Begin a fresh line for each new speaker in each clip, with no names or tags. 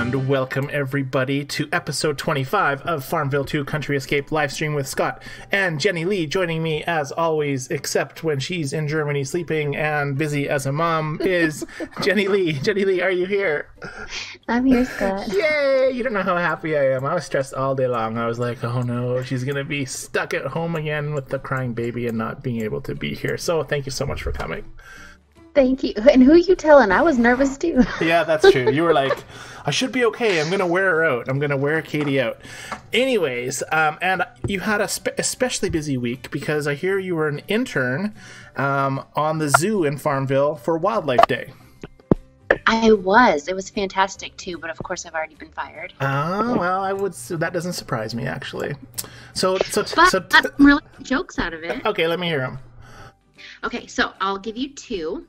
And welcome everybody to episode 25 of FarmVille2 Country Escape livestream with Scott and Jenny Lee joining me as always, except when she's in Germany sleeping and busy as a mom, is Jenny Lee. Jenny Lee, are you here?
I'm here, Scott.
Yay! You don't know how happy I am. I was stressed all day long. I was like, oh no, she's going to be stuck at home again with the crying baby and not being able to be here. So thank you so much for coming.
Thank you. And who are you telling? I was nervous too.
Yeah, that's true. You were like, I should be okay. I'm going to wear her out. I'm going to wear Katie out. Anyways, and you had a especially busy week because I hear you were an intern on the zoo in Farmville for Wildlife Day.
I was. It was fantastic too, but of course I've already been fired.
Oh, well, that doesn't surprise me actually.
But got some really good jokes out of it.
Okay, let me hear them.
Okay, so I'll give you two.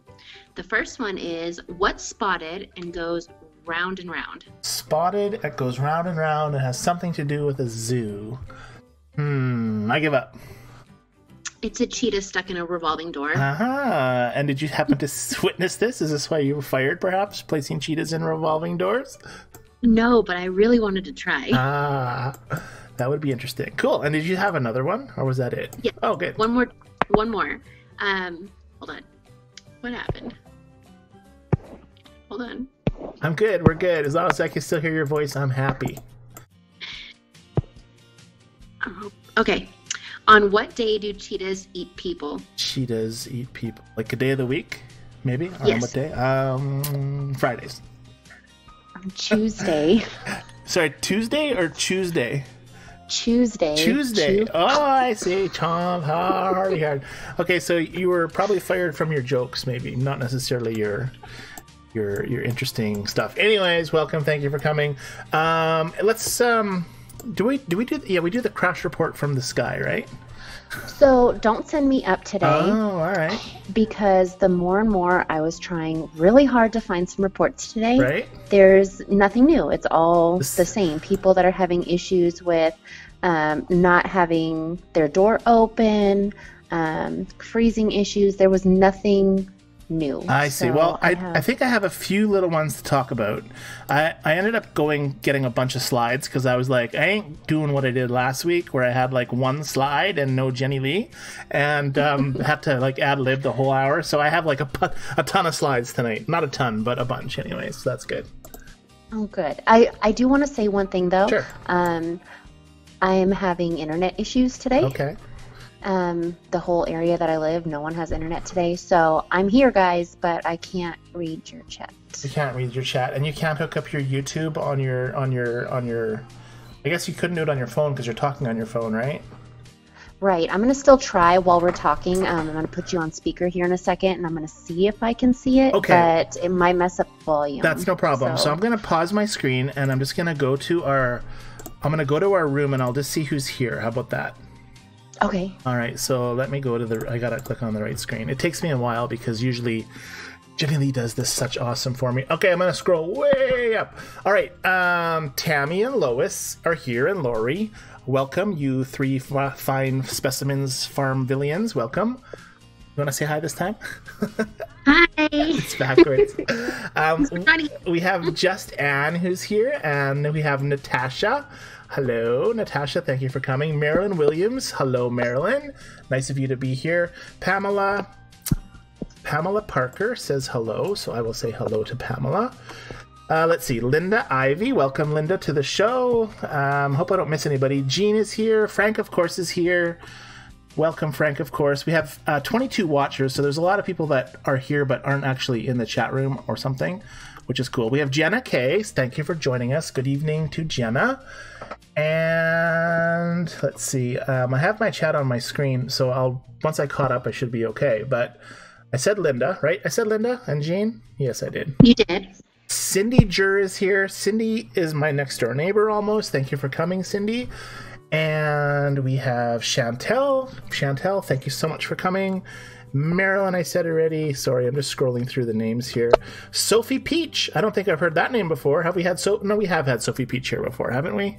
The first one is, what's spotted and goes round and round?
Spotted, it goes round and round and has something to do with a zoo. I give up.
It's a cheetah stuck in a revolving door.
Uh-huh. And did you happen to witness this? Is this why you were fired, perhaps? Placing cheetahs in revolving doors?
No, but I really wanted to try.
That would be interesting. Cool. And did you have another one, or was that it?
Yeah.
Oh, good.
One more. Hold on. What happened? Hold on.
I'm good. We're good. As long as I can still hear your voice, I'm happy.
Okay. On what day do cheetahs eat people?
Cheetahs eat people. Like a day of the week, maybe? Or
yes.
On what day? Fridays.
On Tuesday.
Sorry, Tuesday or Tuesday?
Tuesday.
Oh, I see. Tom hard. Okay, so you were probably fired from your jokes, maybe, not necessarily your interesting stuff. Anyways, welcome. Thank you for coming. Let's we do the crash report from the sky, right?
So don't send me up today.
Oh, all right.
Because the more and more I was trying really hard to find some reports today,
right?
There's nothing new. It's all the same. People that are having issues with not having their door open, freezing issues. There was nothing new.
I see. Well, I think I have a few little ones to talk about. I ended up getting a bunch of slides because I was like, I ain't doing what I did last week where I had like one slide and no Jenny Lee and had to like ad-lib the whole hour. So I have like a ton of slides tonight. Not a ton, but a bunch anyways. So that's good.
Oh, good. I do want to say one thing though.
Sure.
I am having internet issues today.
Okay.
The whole area that I live, no one has internet today, so I'm here, guys, but I can't read your chat.
You can't read your chat, and you can't hook up your YouTube on your. I guess you couldn't do it on your phone because you're talking on your phone, right?
Right. I'm gonna still try while we're talking. I'm gonna put you on speaker here in a second, and I'm gonna see if I can see it.
Okay.
But it might mess up the volume.
That's no problem. So I'm gonna pause my screen, and I'm just gonna go to our. I'm gonna go to our room, and I'll just see who's here. How about that?
Okay.
All right, so let me go to I gotta click on the right screen. It takes me a while because usually Jenny Lee does this such awesome for me. Okay, I'm gonna scroll way up. All right, Tammy and Lois are here, and Lori. Welcome, you three fine specimens, Farmvillians. Welcome. You want to say hi this time?
Hi.
It's backwards. We have Just Anne who's here, and we have Natasha. Hello, Natasha. Thank you for coming. Marilyn Williams. Hello, Marilyn. Nice of you to be here. Pamela Parker says hello, so I will say hello to Pamela. Let's see. Linda Ivy. Welcome, Linda, to the show. Hope I don't miss anybody. Jean is here. Frank, of course, is here. Welcome, Frank, of course. We have 22 watchers, so there's a lot of people that are here but aren't actually in the chat room or something, which is cool. We have Jenna K. Thank you for joining us. Good evening to Jenna. And let's see. I have my chat on my screen, so once I caught up, I should be okay. But I said Linda, right? I said Linda and Jean? Yes, I did.
You did.
Cindy Jur is here. Cindy is my next door neighbor almost. Thank you for coming, Cindy. And we have Chantel. Chantel, thank you so much for coming. Marilyn, I said already. Sorry, I'm just scrolling through the names here. Sophie Peach. I don't think I've heard that name before. Have we had No, we have had Sophie Peach here before, haven't we?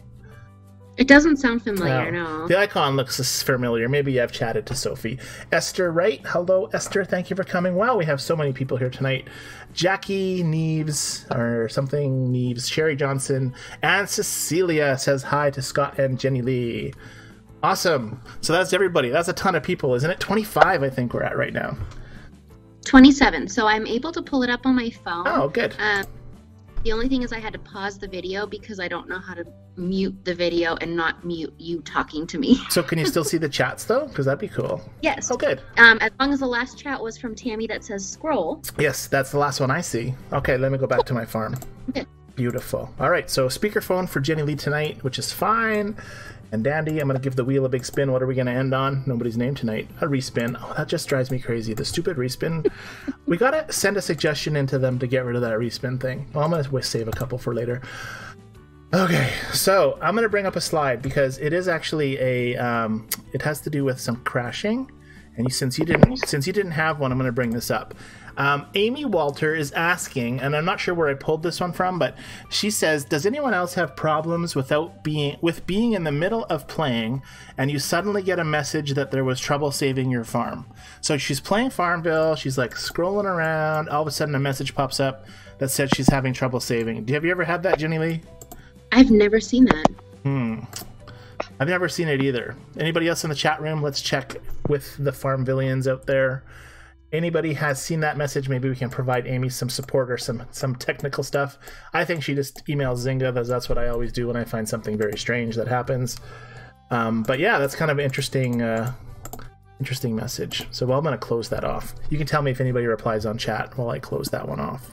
It doesn't sound familiar, no.
The icon looks familiar. Maybe I've chatted to Sophie. Esther Wright. Hello, Esther. Thank you for coming. Wow, we have so many people here tonight. Jackie Neves, or something Neves. Sherry Johnson. And Cecilia says hi to Scott and Jennilee. Awesome. So that's everybody. That's a ton of people, isn't it? 25, I think we're at right now.
27. So I'm able to pull it up on my phone.
Oh, good.
The only thing is I had to pause the video because I don't know how to mute the video and not mute you talking to me.
So can you still see the chats, though? Because that'd be cool.
Yes.
Oh, good.
As long as the last chat was from Tammy that says scroll.
Yes, that's the last one I see. Okay, let me go back to my farm.
Okay.
Beautiful. All right, so speakerphone for Jennilee tonight, which is fine. And Dandy, I'm going to give the wheel a big spin. What are we going to end on? Nobody's name tonight. A respin. Oh, that just drives me crazy. The stupid respin. We got to send a suggestion into them to get rid of that respin thing. Well, I'm going to save a couple for later. Okay, so I'm going to bring up a slide because it is actually a, it has to do with some crashing. And since you didn't have one, I'm going to bring this up. Amy Walter is asking, and I'm not sure where I pulled this one from, but she says, does anyone else have problems with being in the middle of playing and you suddenly get a message that there was trouble saving your farm? So she's playing FarmVille, she's like scrolling around, all of a sudden a message pops up that says she's having trouble saving. Have you ever had that, Jennilee?
I've never seen that.
I've never seen it either. Anybody else in the chat room? Let's check with the FarmVillians out there. Anybody has seen that message? Maybe we can provide Amy some support or some technical stuff. I think she just emails Zynga, because that's what I always do when I find something very strange that happens. But yeah, that's kind of an interesting message. So I'm going to close that off. You can tell me if anybody replies on chat while I close that one off.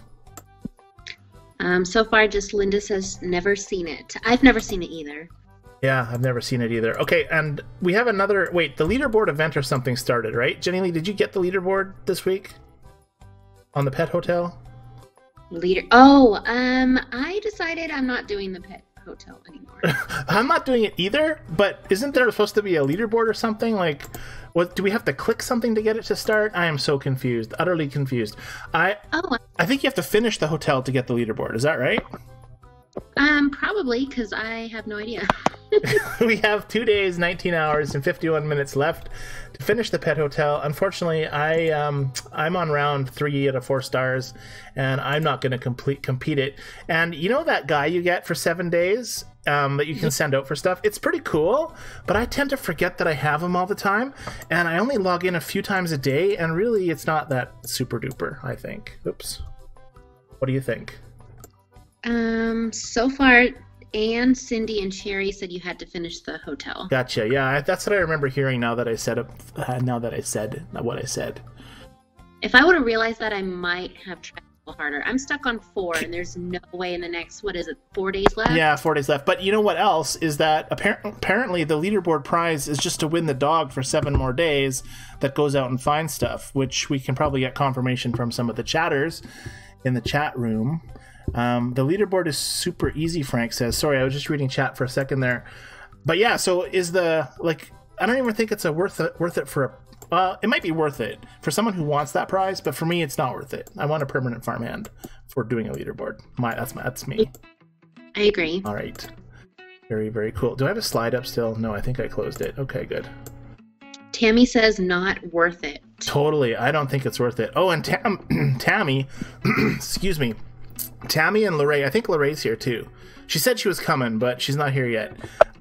So far, just Linda says never seen it. I've never seen it either.
Yeah, I've never seen it either. Okay, and we have another... Wait, the leaderboard event or something started, right? Jennilee, did you get the leaderboard this week? On the pet hotel?
I decided I'm not doing the pet hotel anymore.
I'm not doing it either, but isn't there supposed to be a leaderboard or something? Like, what, do we have to click something to get it to start? I am so confused, utterly confused. I think you have to finish the hotel to get the leaderboard. Is that right?
Probably, because I have no idea.
We have 2 days, 19 hours, and 51 minutes left to finish the pet hotel. Unfortunately, I'm on round 3 out of 4 stars, and I'm not going to compete it. And you know that guy you get for 7 days that you can send out for stuff? It's pretty cool, but I tend to forget that I have them all the time, and I only log in a few times a day, and really it's not that super duper, I think. Oops. What do you think?
So far, Anne, Cindy, and Sherry said you had to finish the hotel.
Gotcha. Yeah, that's what I remember hearing now that I said what I said.
If I would have realized that, I might have tried a little harder. I'm stuck on 4, and there's no way in the next, 4 days left?
Yeah, 4 days left. But you know what else is that apparently the leaderboard prize is just to win the dog for 7 more days that goes out and finds stuff, which we can probably get confirmation from some of the chatters in the chat room. The leaderboard is super easy, Frank says. Sorry, I was just reading chat for a second there. But yeah, so is I don't even think it's worth it for it might be worth it for someone who wants that prize, but for me it's not worth it. I want a permanent farmhand for doing a leaderboard. That's me.
I agree.
All right. Very, very cool. Do I have a slide up still? No, I think I closed it. Okay, good.
Tammy says not worth it.
Totally. I don't think it's worth it. Oh, and Tammy, excuse me. Tammy and Lorraine, I think Lorraine's here too. She said she was coming, but she's not here yet.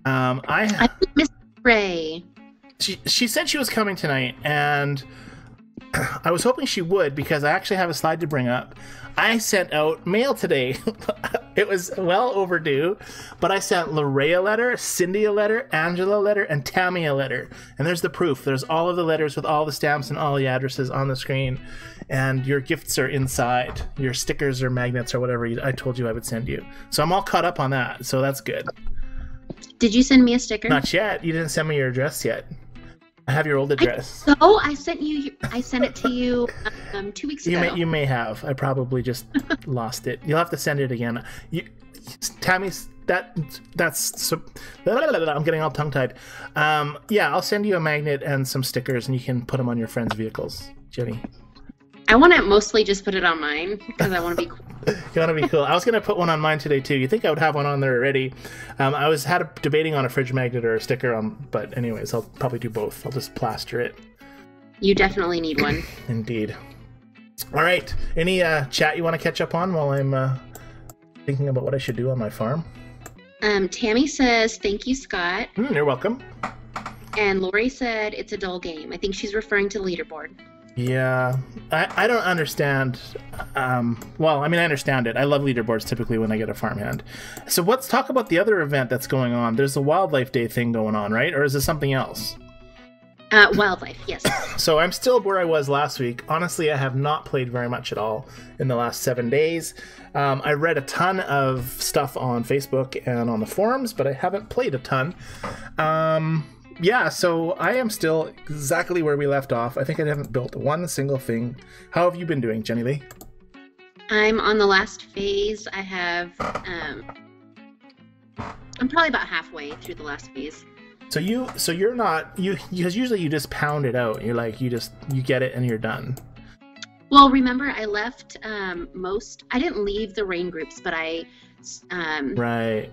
I
miss Ray.
She said she was coming tonight, and I was hoping she would because I actually have a slide to bring up. I sent out mail today. It was well overdue, but I sent Lorraine a letter, Cindy a letter, Angela a letter, and Tammy a letter. And there's the proof. There's all of the letters with all the stamps and all the addresses on the screen. And your gifts are inside. Your stickers or magnets or whatever I told you I would send you. So I'm all caught up on that. So that's good.
Did you send me a sticker?
Not yet. You didn't send me your address yet. I have your old address.
I sent it to you 2 weeks ago.
You may have. I probably just lost it. You'll have to send it again. Tammy's that's so. I'm getting all tongue-tied. Yeah, I'll send you a magnet and some stickers, and you can put them on your friends' vehicles, Jenny.
I want to mostly just put it on mine because I want to be cool.
You want to be cool. I was going to put one on mine today, too. You think I would have one on there already. I was debating on a fridge magnet or a sticker on, but anyways, I'll probably do both. I'll just plaster it.
You definitely need one.
Indeed. All right. Any chat you want to catch up on while I'm thinking about what I should do on my farm?
Tammy says, thank you, Scott.
You're welcome.
And Lori said, it's a dull game. I think she's referring to leaderboard.
Yeah. I don't understand. Well, I mean, I understand it. I love leaderboards typically when I get a farmhand. So let's talk about the other event that's going on. There's a Wildlife Day thing going on, right? Or is this something else?
Wildlife, yes.
So I'm still where I was last week. Honestly, I have not played very much at all in the last 7 days. I read a ton of stuff on Facebook and on the forums, but I haven't played a ton. Yeah, so I am still exactly where we left off. I think I haven't built one single thing. How have you been doing, Jennilee?
I'm on the last phase. I have, I'm probably about halfway through the last phase.
So you're not, because usually you just pound it out. You're like, you get it and you're done.
Well, remember I left I didn't leave the rain groups, but I
right.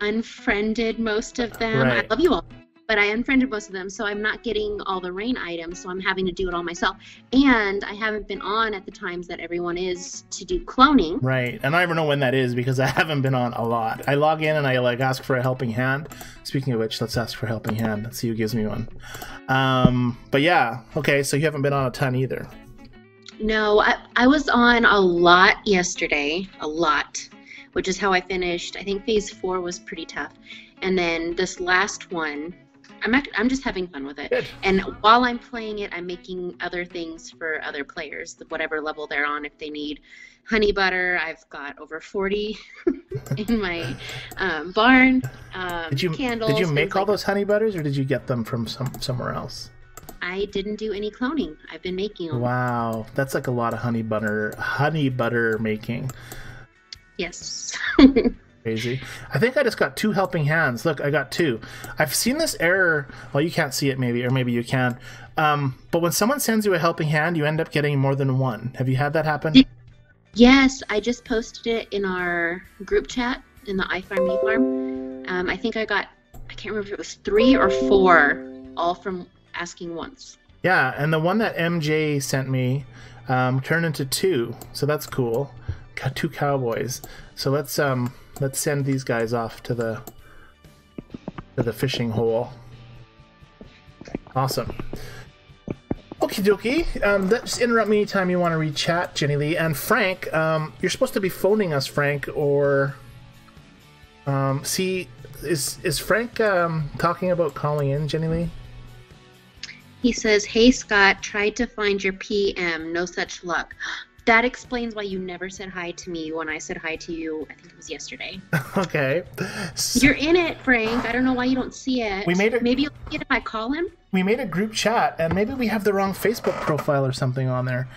unfriended most of them.
Right.
I love you all. But I unfriended most of them, so I'm not getting all the rain items, so I'm having to do it all myself. And I haven't been on at the times that everyone is to do cloning. Right,
and I don't even know when that is because I haven't been on a lot. I log in and I ask for a helping hand. Speaking of which, let's ask for a helping hand. Let's see who gives me one. But yeah, okay, so you haven't been on a ton either.
No, I was on a lot yesterday, which is how I finished. I think phase 4 was pretty tough. And then this last one, I'm just having fun with it.
Good.
And while I'm playing it, I'm making other things for other players, whatever level they're on. If they need honey butter, I've got over 40 in my barn. Candles.
Did you make all those honey butters, or did you get them from somewhere else?
I didn't do any cloning. I've been making them.
Wow, that's like a lot of honey butter making.
Yes.
Crazy. I think I just got 2 helping hands. Look, I got 2. I've seen this error. Well, you can't see it maybe, or maybe you can. But when someone sends you a helping hand, you end up getting more than 1. Have you had that happen?
Yes, I just posted it in our group chat in the iFarm. I think I can't remember if it was 3 or 4, all from asking once.
Yeah, and the one that MJ sent me turned into 2, so that's cool. Got 2 cowboys. So let's send these guys off to the fishing hole. Awesome. Okie dokie. Just interrupt me anytime you want to read chat, Jennilee. And Frank, you're supposed to be phoning us, Frank, or is Frank talking about calling in, Jennilee?
He says, "Hey Scott, tried to find your PM, no such luck." That explains why you never said hi to me when I said hi to you. I think it was yesterday.
Okay.
You're in it, Frank. I don't know why you don't see it. Maybe you'll see it if I call him.
We made a group chat, and maybe we have the wrong Facebook profile or something on there.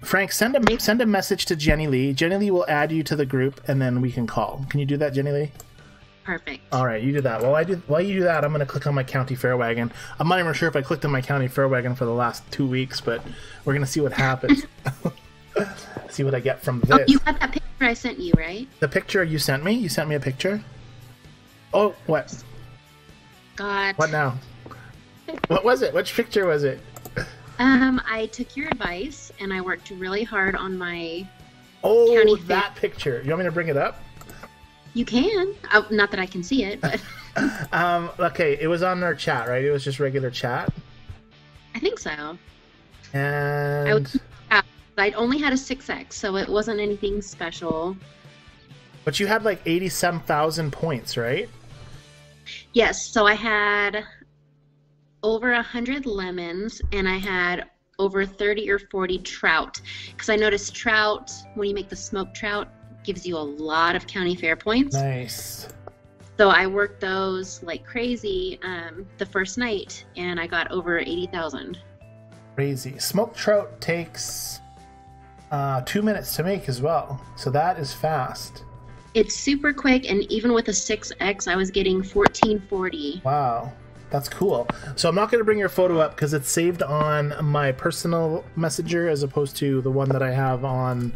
Frank, send a message to Jennilee. Jennilee will add you to the group, and then we can call. Can you do that, Jennilee?
Perfect.
All right, you do that. While you do that, I'm going to click on my county fair wagon. I'm not even sure if I clicked on my county fair wagon for the last 2 weeks, but we're going to see what happens. See what I get from this.
Oh, you got that picture I sent you, right?
The picture you sent me? You sent me a picture? Oh, what?
God.
What now? What was it? Which picture was it?
I took your advice, and I worked really hard on my
county fair. That picture. You want me to bring it up?
You can. Not that I can see it, but...
Okay, it was on our chat, right? It was just regular chat?
I think so.
And...
I only had a 6X, so it wasn't anything special.
But you had like 87,000 points, right?
Yes, so I had over 100 lemons, and I had over 30 or 40 trout. Because I noticed trout, when you make the smoked trout, gives you a lot of county fair points.
Nice.
So I worked those like crazy the first night, and I got over 80,000.
Crazy. Smoked trout takes 2 minutes to make as well, so that is fast.
It's super quick, and even with a 6X, I was getting 1440.
Wow, that's cool. So I'm not going to bring your photo up because it's saved on my personal messenger as opposed to the one that I have on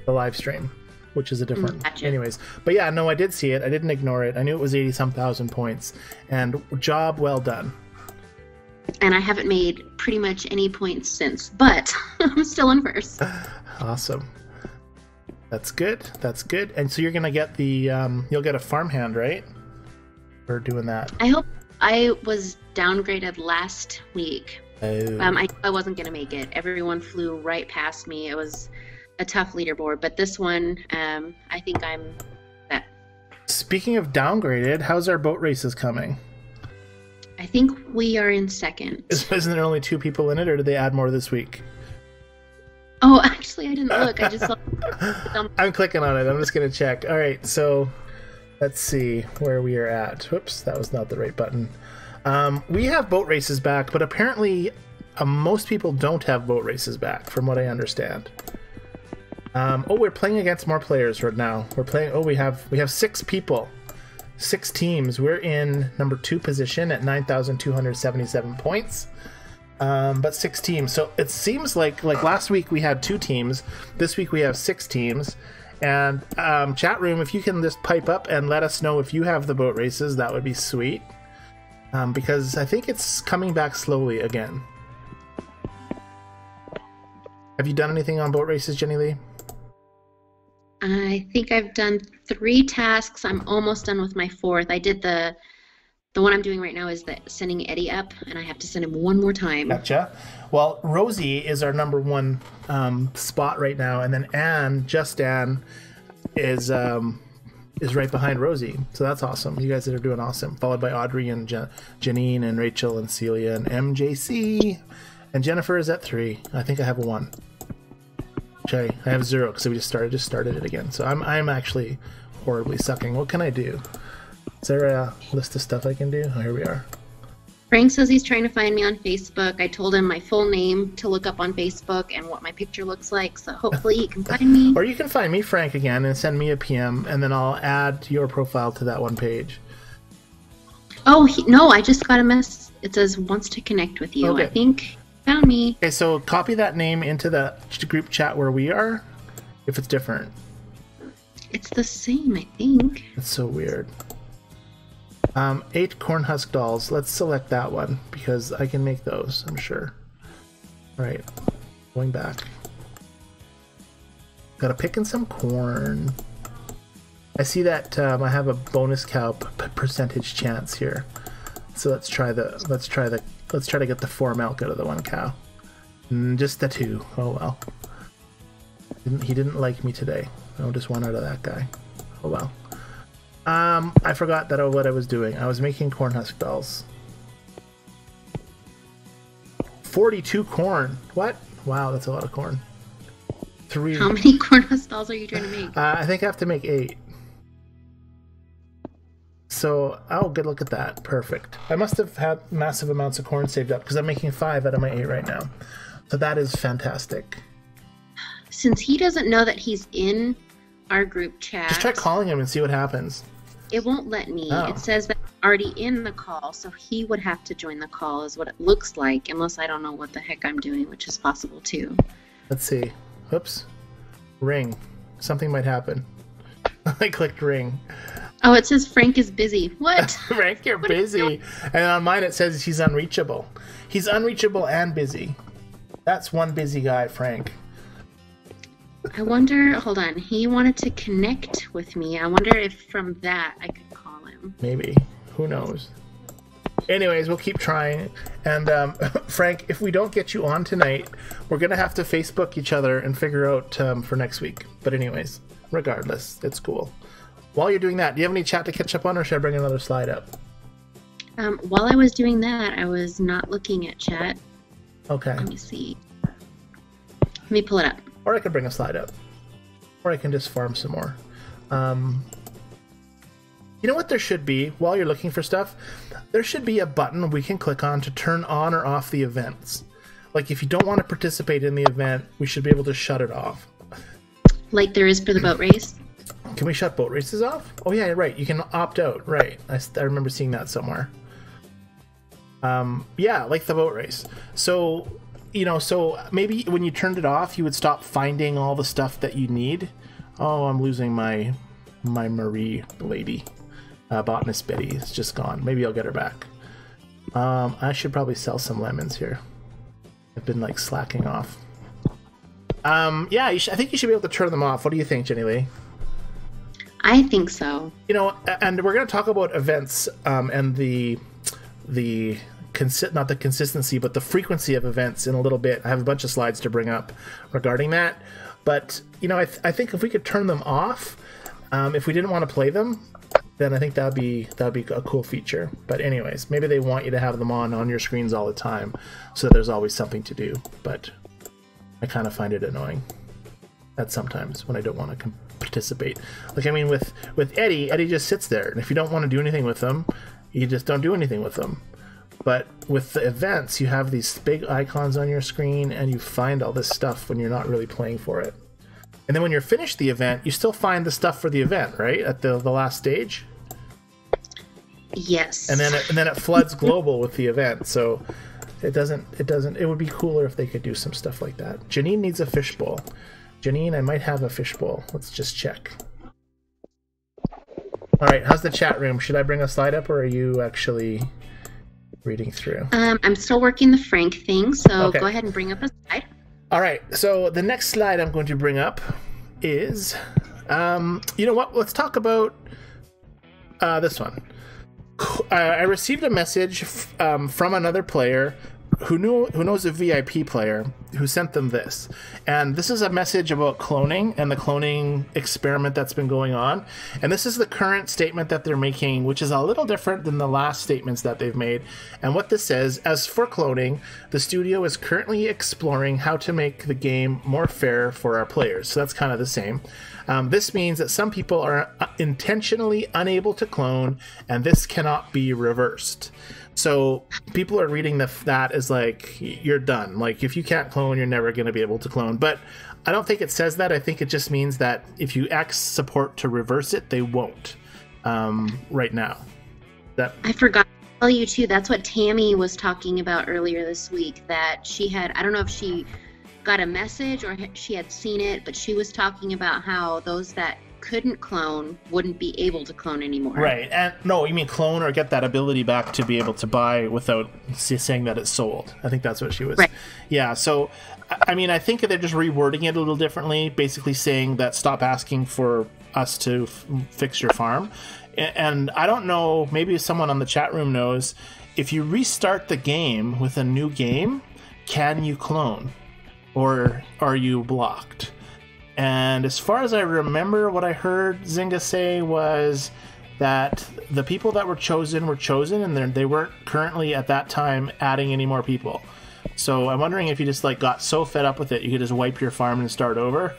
the live stream, which is a different.
Gotcha.
Anyways, but yeah, no, I did see it. I didn't ignore it. I knew it was 80-some thousand points, and job well done.
And I haven't made pretty much any points since, but I'm still in first.
Awesome. That's good. That's good. And so you're gonna get the you'll get a farmhand, right? For doing that.
I hope. I was downgraded last week.
Oh.
I wasn't gonna make it. Everyone flew right past me. It was a tough leaderboard, but this one, I think I'm set.
Speaking of downgraded, how's our boat races coming?
I think we are in second.
Isn't there only 2 people in it, or did they add more this week?
Oh, actually, I didn't look. I just saw.
I'm clicking on it. I'm just going to check. All right, so let's see where we are at. Whoops, that was not the right button. We have boat races back, but apparently most people don't have boat races back, from what I understand. We're playing against more players right now. We're playing. Oh, we have 6 people, 6 teams. We're in number 2 position at 9,277 points. But 6 teams. So it seems like last week we had 2 teams. This week we have 6 teams. And chat room, if you can just pipe up and let us know if you have the boat races, that would be sweet. Because I think it's coming back slowly again. Have you done anything on boat races, Jennilee?
I think I've done 3 tasks. I'm almost done with my 4th. I did the one I'm doing right now is sending Eddie up, and I have to send him one more time.
Gotcha. Well, Rosie is our number 1 spot right now, and then Ann is right behind Rosie. So that's awesome. You guys are doing awesome. Followed by Audrey and Janine and Rachel and Celia and MJC. And Jennifer is at 3. I think I have a 1. I have 0 because we just started it again. So I'm actually horribly sucking. What can I do? Is there a list of stuff I can do? Oh, here we are.
Frank says he's trying to find me on Facebook. I told him my full name to look up on Facebook and what my picture looks like, so hopefully he can find me.
Or you can find me, Frank, again, and send me a PM, and then I'll add your profile to that one page.
Oh, no, I just got a mess. It says wants to connect with you. Okay. I think he found me.
Okay, so copy that name into the group chat where we are, if it's different.
It's the same, I think.
It's so weird. 8 corn husk dolls. Let's select that one because I can make those, I'm sure. All right, going back. Gotta pick in some corn. I see that I have a bonus cow percentage chance here. So let's try to get the 4 milk out of the 1 cow. Just the 2. Oh well. He didn't like me today. Oh, just 1 out of that guy. Oh well. I forgot what I was doing. I was making corn husk dolls. 42 corn. What? Wow, that's a lot of corn. 3.
How many corn husk dolls are you trying to make?
I think I have to make 8. So, oh, good look at that. Perfect. I must have had massive amounts of corn saved up because I'm making 5 out of my 8 right now. So that is fantastic.
Since he doesn't know that he's in our group chat,
just try calling him and see what happens.
It won't let me.
Oh.
It says that I'm already in the call, so he would have to join the call is what it looks like, unless I don't know what the heck I'm doing, which is possible too.
Let's see. Whoops. Ring. Something might happen. I clicked ring.
Oh, it says Frank is busy. What?
Frank, you're busy. And on mine it says he's unreachable. He's unreachable and busy. That's one busy guy, Frank.
I wonder, hold on, he wanted to connect with me. I wonder if from that I could call him.
Maybe. Who knows? Anyways, we'll keep trying. And Frank, if we don't get you on tonight, we're going to have to Facebook each other and figure out for next week. But anyways, regardless, it's cool. While you're doing that, do you have any chat to catch up on, or should I bring another slide up?
While I was doing that, I was not looking at chat.
Okay.
Let me see. Let me pull it up.
Or I could bring a slide up. Or I can just farm some more. You know what there should be, while you're looking for stuff? There should be a button we can click on to turn on or off the events. Like, if you don't want to participate in the event, we should be able to shut it off.
Like there is for the boat race?
Can we shut boat races off? Oh yeah, right. You can opt out. Right. I remember seeing that somewhere. Yeah, like the boat race. So so maybe when you turned it off, you would stop finding all the stuff that you need. Oh, I'm losing my Marie lady. Botanist Betty is just gone. Maybe I'll get her back. I should probably sell some lemons here. I've been like slacking off. Yeah, I think you should be able to turn them off. What do you think, Jennilee?
I think so.
And we're going to talk about events and not the consistency, but the frequency of events in a little bit. I have a bunch of slides to bring up regarding that. But, I think if we could turn them off, if we didn't want to play them, then I think that'd be a cool feature. But anyways, maybe they want you to have them on your screens all the time, so there's always something to do. But I kind of find it annoying at sometimes when I don't want to participate. Like, I mean, with Eddie just sits there, and if you don't want to do anything with them, you just don't do anything with them. But with the events, you have these big icons on your screen, and you find all this stuff when you're not really playing for it. And then when you're finished the event, you still find the stuff for the event, right? At the last stage?
Yes.
And then it floods global with the event, so it would be cooler if they could do some stuff like that. Janine needs a fishbowl. Janine, I might have a fishbowl. Let's just check. All right, how's the chat room? Should I bring a slide up, or are you actually reading through?
I'm still working the Frank thing, so okay. Go ahead and bring up a slide.
All right, so the next slide I'm going to bring up is, you know what? Let's talk about this one. I received a message from another player who knows a VIP player who sent them this. And this is a message about cloning and the cloning experiment that's been going on. And this is the current statement that they're making, which is a little different than the last statements that they've made. And what this says, as for cloning, the studio is currently exploring how to make the game more fair for our players. So that's kind of the same. This means that some people are intentionally unable to clone, and this cannot be reversed. So people are reading that as like, you're done. Like, if you can't clone, you're never going to be able to clone. But I don't think it says that. I think it just means that if you X support to reverse it, they won't right now.
I forgot to tell you, too, that's what Tammy was talking about earlier this week, that she had, I don't know if she got a message or she had seen it, but she was talking about how those that couldn't clone wouldn't be able to clone anymore.
Right. And no, you mean clone or get that ability back to be able to buy without saying that it's sold. I think that's what she was.
Right.
Yeah. So, I mean, I think they're just rewording it a little differently, basically saying that stop asking for us to fix your farm. And I don't know, maybe someone on the chat room knows, if you restart the game with a new game, can you clone? Or are you blocked? And as far as I remember, what I heard Zynga say was that the people that were chosen, and they weren't currently at that time adding any more people. So I'm wondering if you just like got so fed up with it, you could just wipe your farm and start over,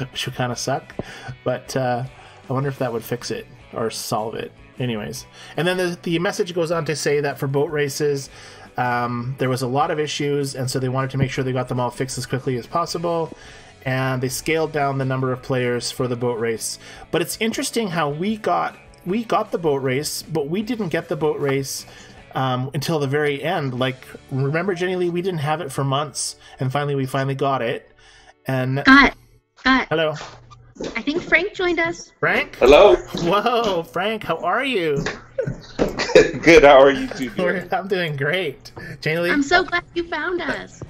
which would kind of suck. But I wonder if that would fix it or solve it. Anyways, and then the message goes on to say that for boat races, there was a lot of issues, and so they wanted to make sure they got them all fixed as quickly as possible. And they scaled down the number of players for the boat race. But it's interesting how we got the boat race, but we didn't get the boat race until the very end. Like, remember, Jennilee, we didn't have it for months, and we finally got it. And
Scott.
Hello.
I think Frank joined us.
Frank?
Hello.
Whoa, Frank, how are you?
Good. How are you two doing?
I'm doing great. Jennilee?
I'm so glad you found us.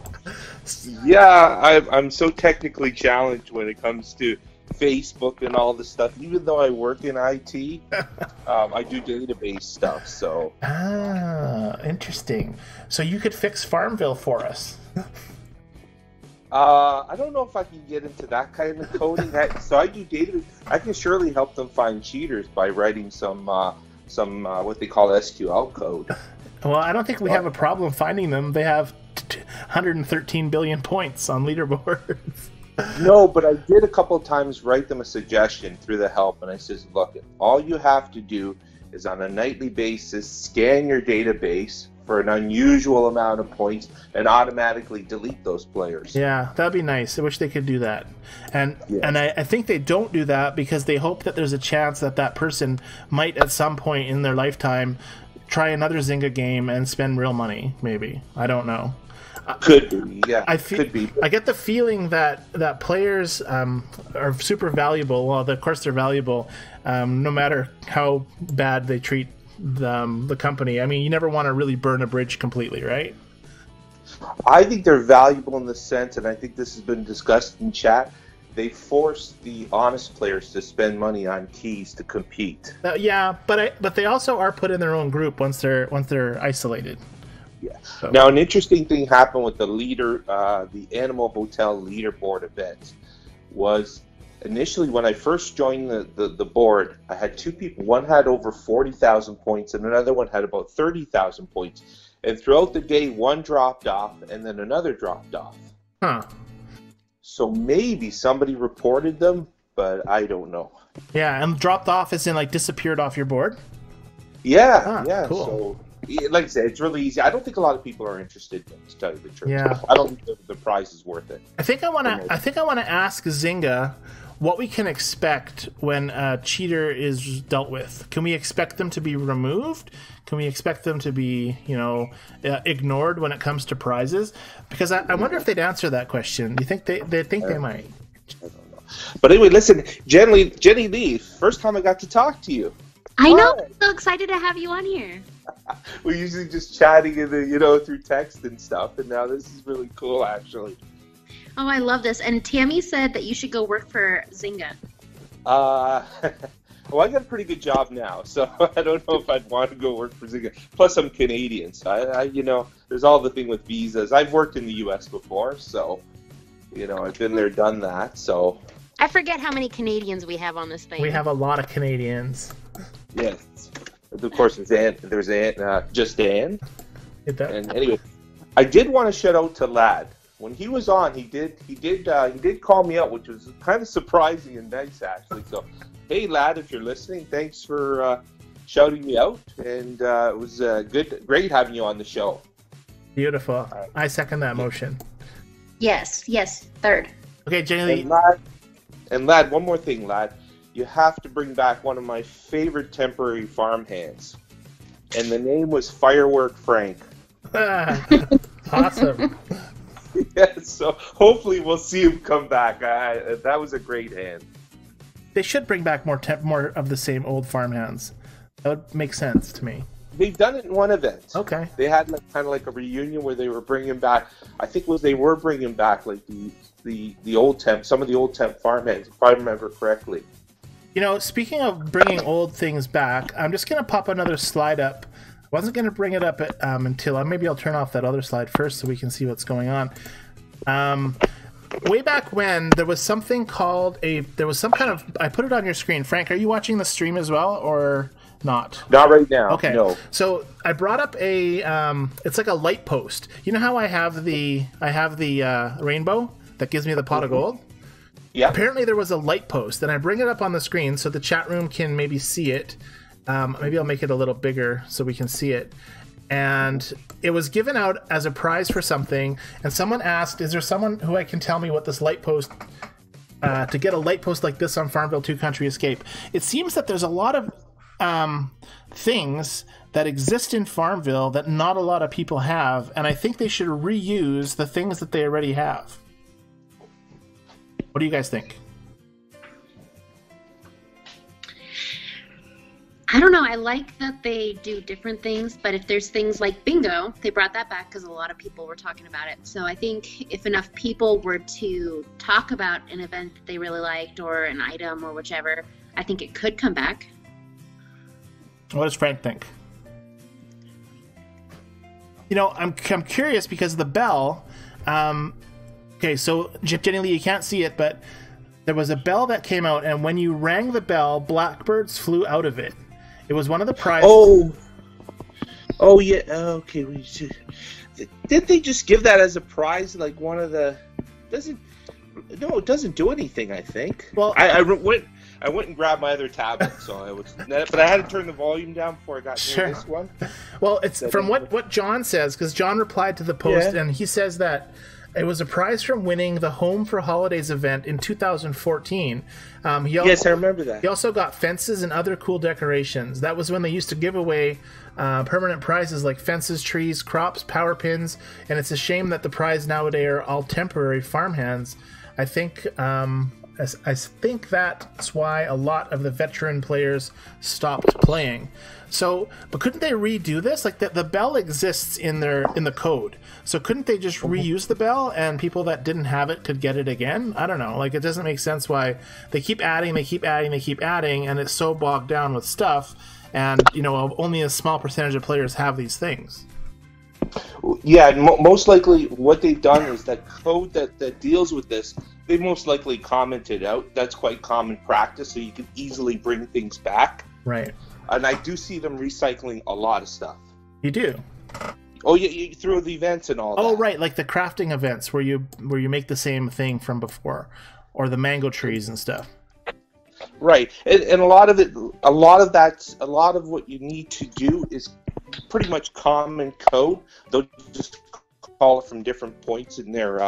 Yeah, I'm so technically challenged when it comes to Facebook and all this stuff. Even though I work in IT, I do database stuff. So
interesting. So you could fix FarmVille for us.
I don't know if I can get into that kind of coding. So I do database. I can surely help them find cheaters by writing some what they call SQL code.
Well, I don't think we have a problem finding them. They have 113 billion points on leaderboards.
No, but I did a couple of times write them a suggestion through the help, and I says, look, all you have to do is on a nightly basis scan your database for an unusual amount of points and automatically delete those players.
Yeah, that'd be nice. I wish they could do that. And
yes.
And I think they don't do that because they hope that there's a chance that person might at some point in their lifetime try another Zynga game and spend real money, maybe. I don't know.
Could be, yeah.
Could be. I get the feeling that players are super valuable. Well, of course they're valuable, no matter how bad they treat the company. I mean, you never want to really burn a bridge completely, right?
I think they're valuable in the sense, and I think this has been discussed in chat, they force the honest players to spend money on keys to compete.
Yeah, but they also are put in their own group once they're isolated.
Yeah. So. Now, an interesting thing happened with the Animal Hotel leaderboard event was initially when I first joined the board, I had two people. One had over 40,000 points and another one had about 30,000 points. And throughout the day, one dropped off and then another dropped off.
Huh. So
maybe somebody reported them, but I don't know.
Yeah, and dropped off as in like disappeared off your board?
Yeah, yeah.
Cool.
So, like I said, it's really easy. I don't think a lot of people are interested in it, to tell you the truth.
Yeah.
I don't think the prize is worth it.
I think I want to ask Zynga what we can expect when a cheater is dealt with. Can we expect them to be removed? Can we expect them to be, ignored when it comes to prizes? Because I wonder if they'd answer that question. Do you think they think they might?
I don't know. But anyway, listen, Jennilee, first time I got to talk to you.
I know. I'm so excited to have you on here.
We're usually just chatting in the, through text and stuff, and now this is really cool, actually.
Oh, I love this. And Tammy said that you should go work for Zynga.
Well, I got a pretty good job now, so I don't know if I'd want to go work for Zynga. Plus, I'm Canadian, so there's all the thing with visas. I've worked in the U.S. before, so, I've been there, done that, so.
I forget how many Canadians we have on this thing.
We have a lot of Canadians.
Yes. Of course, there's just Ann. And anyway, I did want to shout out to Lad. When he was on, he did call me out, which was kind of surprising and nice, actually. So, hey, Lad, if you're listening, thanks for shouting me out, and it was great having you on the show.
Beautiful. I second that motion.
Yes, third.
Okay, Jennilee.
And Lad, one more thing, Lad. You have to bring back one of my favorite temporary farm hands, and the name was Firework Frank.
Awesome.
Yeah, so hopefully we'll see him come back. That was a great hand.
They should bring back more of the same old farm hands. That would make sense to me.
They've done it in one event.
Okay.
They had kind of like a reunion where they were bringing back. I think they were bringing back like the old temp, some of the old temp farm hands, if I remember correctly.
Speaking of bringing old things back, I'm just gonna pop another slide up. I wasn't going to bring it up until maybe I'll turn off that other slide first so we can see what's going on. Way back when, there was something called I put it on your screen. Frank, are you watching the stream as well or not?
Not right now.
Okay.
No.
So I brought up it's like a light post. You know how I have the rainbow that gives me the pot of gold?
Yeah.
Apparently there was a light post, and I bring it up on the screen so the chat room can maybe see it. Maybe I'll make it a little bigger so we can see it. And it was given out as a prize for something, and someone asked, is there someone who can tell me what this light post, to get a light post like this on FarmVille2 Country Escape? It seems that there's a lot of things that exist in Farmville that not a lot of people have, and I think they should reuse the things that they already have. What do you guys think?
I don't know. I like that they do different things, but if there's things like bingo, they brought that back because a lot of people were talking about it. So I think if enough people were to talk about an event that they really liked or an item or whichever, I think it could come back.
What does Frank think? I'm curious because the bell. Okay, so Jennilee, you can't see it, but there was a bell that came out, and when you rang the bell, blackbirds flew out of it. It was one of the prizes.
Oh yeah. Okay. Didn't they just give that as a prize? Like one of the No, it doesn't do anything. I think. Well, I went and grabbed my other tablet, but I had to turn the volume down before I got near this one.
Well, it's from what John says, because John replied to the post, and he says that It was a prize from winning the Home for Holidays event in 2014.
Yes, I remember that.
He also got fences and other cool decorations. That was when they used to give away permanent prizes like fences, trees, crops, power pins, and it's a shame that the prize nowadays are all temporary farmhands. I think that's why a lot of the veteran players stopped playing. So, but couldn't they redo this? Like the bell exists in the code. So couldn't they just reuse the bell and people that didn't have it could get it again? I don't know. Like it doesn't make sense why they keep adding, and it's so bogged down with stuff. And only a small percentage of players have these things.
Yeah, most likely what they've done is that code that deals with this, they most likely commented out. That's quite common practice, so you can easily bring things back.
Right.
And I do see them recycling a lot of stuff.
You do?
Oh, yeah, through the events and all that.
Oh, right, like the crafting events where you make the same thing from before, or the mango trees and stuff.
Right, and a lot of what you need to do is pretty much common code. They'll just call it from different points in their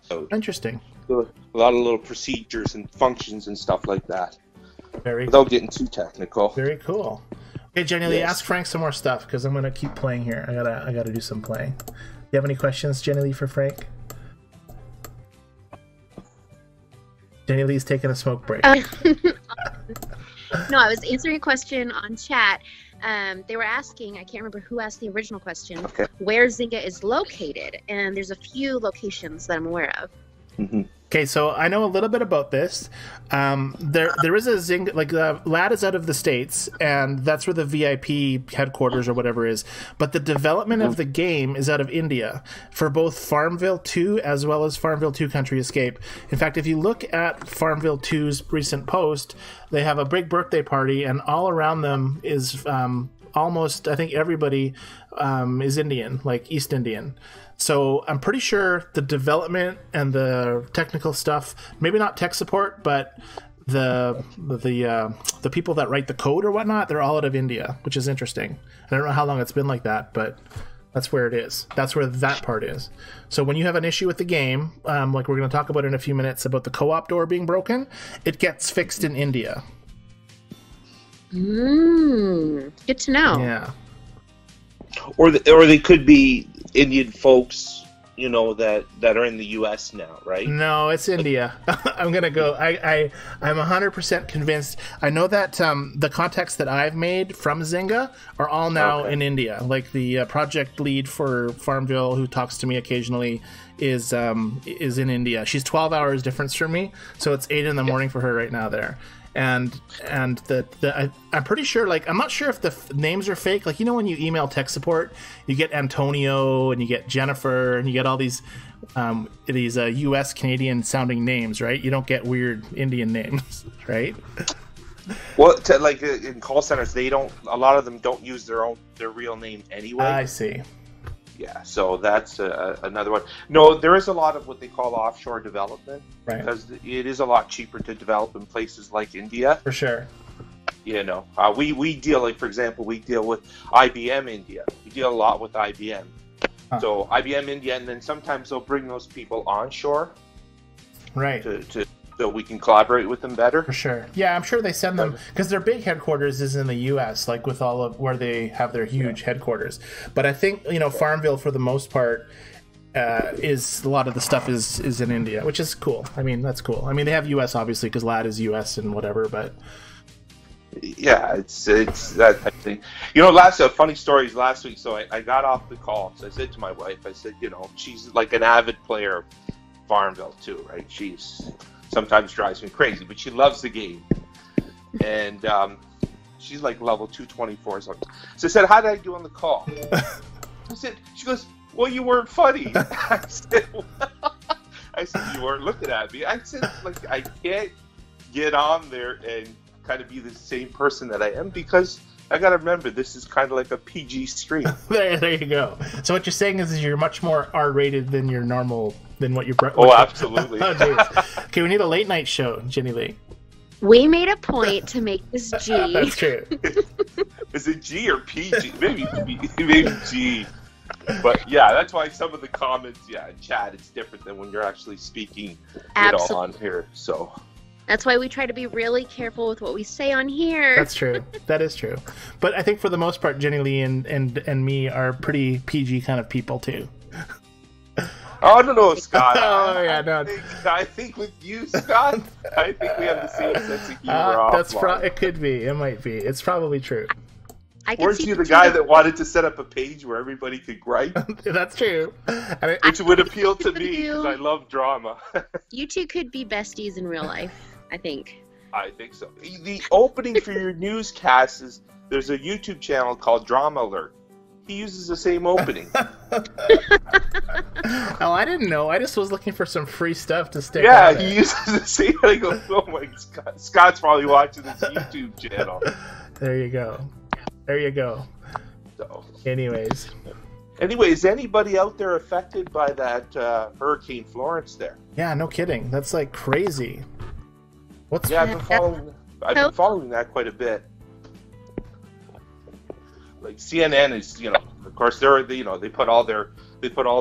code.
Interesting.
A lot of little procedures and functions and stuff like that.
Very
without getting too technical.
Very cool. Okay, Jennilee,
Yes.
ask Frank some more stuff because I'm gonna keep playing here. I gotta do some playing. Do you have any questions, Jennilee, for Frank? Jennilee's taking a smoke break.
No, I was answering a question on chat. They were asking, I can't remember who asked the original question, where Zynga is located, and there's a few locations that I'm aware of.
Mm-hmm.
Okay, so I know a little bit about this. There is a Zynga, like Lad is out of the States, and that's where the VIP headquarters or whatever is. But the development of the game is out of India for both FarmVille2 as well as FarmVille2 Country Escape. In fact, if you look at FarmVille2's recent post, they have a big birthday party, and all around them is almost, I think everybody is Indian, like East Indian. So I'm pretty sure the development and the technical stuff, maybe not tech support, but the people that write the code or whatnot, they're all out of India, which is interesting. I don't know how long it's been like that, but that's where it is. That's where that part is. So when you have an issue with the game, like we're going to talk about in a few minutes about the co-op door being broken, it gets fixed in India.
Good to know.
Yeah.
Or they could be Indian folks, that are in the U.S. now, right?
No, it's India. I'm gonna go. I'm 100% convinced. I know that the contacts that I've made from Zynga are all now in India. Like the project lead for FarmVille, who talks to me occasionally, is in India. She's 12 hours difference from me, so it's 8 in the morning for her right now there. And I'm pretty sure, like, I'm not sure if the names are fake. Like, when you email tech support, you get Antonio and you get Jennifer and you get all these U.S. Canadian sounding names, right? You don't get weird Indian names, right?
Well, like in call centers, a lot of them don't use their real name anyway.
I see.
Yeah, so that's another one. No, there is a lot of what they call offshore development,
right?
Because it is a lot cheaper to develop in places like India.
For sure.
We deal, like, for example, we deal with IBM India. We deal a lot with IBM. So IBM India, and then sometimes they'll bring those people onshore.
Right.
So we can collaborate with them better.
For sure. Yeah, I'm sure they send them, because their big headquarters is in the U.S., like with all of where they have their huge headquarters. But I think, FarmVille, for the most part, is a lot of the stuff is in India, which is cool. I mean, that's cool. I mean, they have U.S., obviously, because Lad is U.S. and whatever, but...
Yeah, it's that type of thing. Funny stories last week. So I got off the call. So I said to my wife, I said, she's like an avid player of FarmVille too, right? She's sometimes drives me crazy, but she loves the game. And she's like level 224 or something. So I said, how did I do on the call? She goes, well, you weren't funny. I said, you weren't looking at me. I said, like, I can't get on there and kind of be the same person that I am, because I gotta remember, this is kind of like a PG stream.
there you go. So what you're saying is you're much more R-rated than your normal, than what you're...
Oh, absolutely.
Oh, geez. Okay, we need a late night show, Jennilee.
We made a point to make this G.
That's true.
Is it G or PG? Maybe G. But yeah, that's why some of the comments, in chat, it's different than when you're actually speaking, on here. So
that's why we try to be really careful with what we say on here.
That's true. That is true. But I think for the most part, Jennilee and me are pretty PG kind of people too.
Oh, I don't know, Scott.
I
think with you, Scott, I think we have the same sense of humor.
It could be. It might be. It's probably true.
Weren't you the guy that wanted to set up a page where everybody could gripe?
That's true.
Which would appeal to me because I love drama.
You two could be besties in real life, I think.
I think so. The opening for your newscast is there's a YouTube channel called Drama Alert. He uses the same opening.
Oh, I didn't know. I just was looking for some free stuff to stick.
Yeah, he uses the same. I go, oh my God, Scott's probably watching this YouTube channel.
There you go.
So,
anyways,
is anybody out there affected by that Hurricane Florence there?
Yeah, no kidding. That's like crazy.
I've been following that quite a bit. Like CNN is, of course they put all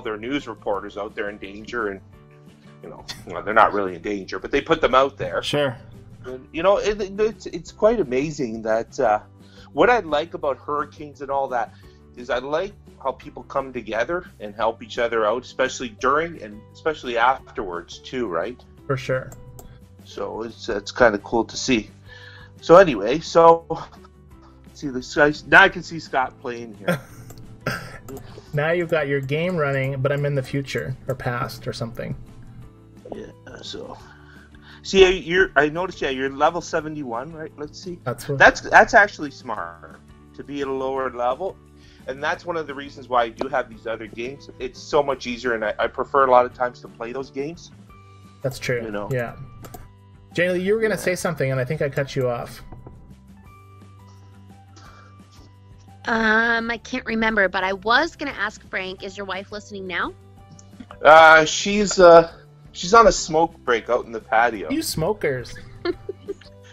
their news reporters out there in danger, and they're not really in danger, but they put them out there.
Sure.
And, it's quite amazing that what I like about hurricanes and all that is I like how people come together and help each other out, especially during and especially afterwards too, right?
For sure.
So it's kind of cool to see. So anyway, see this guys. Now I can see Scott playing here.
Now you've got your game running, but I'm in the future or past or something.
Yeah. So see, I noticed. Yeah, you're level 71, right? Let's see. That's actually smart to be at a lower level, and that's one of the reasons why I do have these other games. It's so much easier, and I prefer a lot of times to play those games.
That's true. Yeah. Jennilee, you were gonna say something, and I think I cut you off.
I can't remember, but I was gonna ask Frank, is your wife listening now?
She's on a smoke break out in the patio.
You smokers.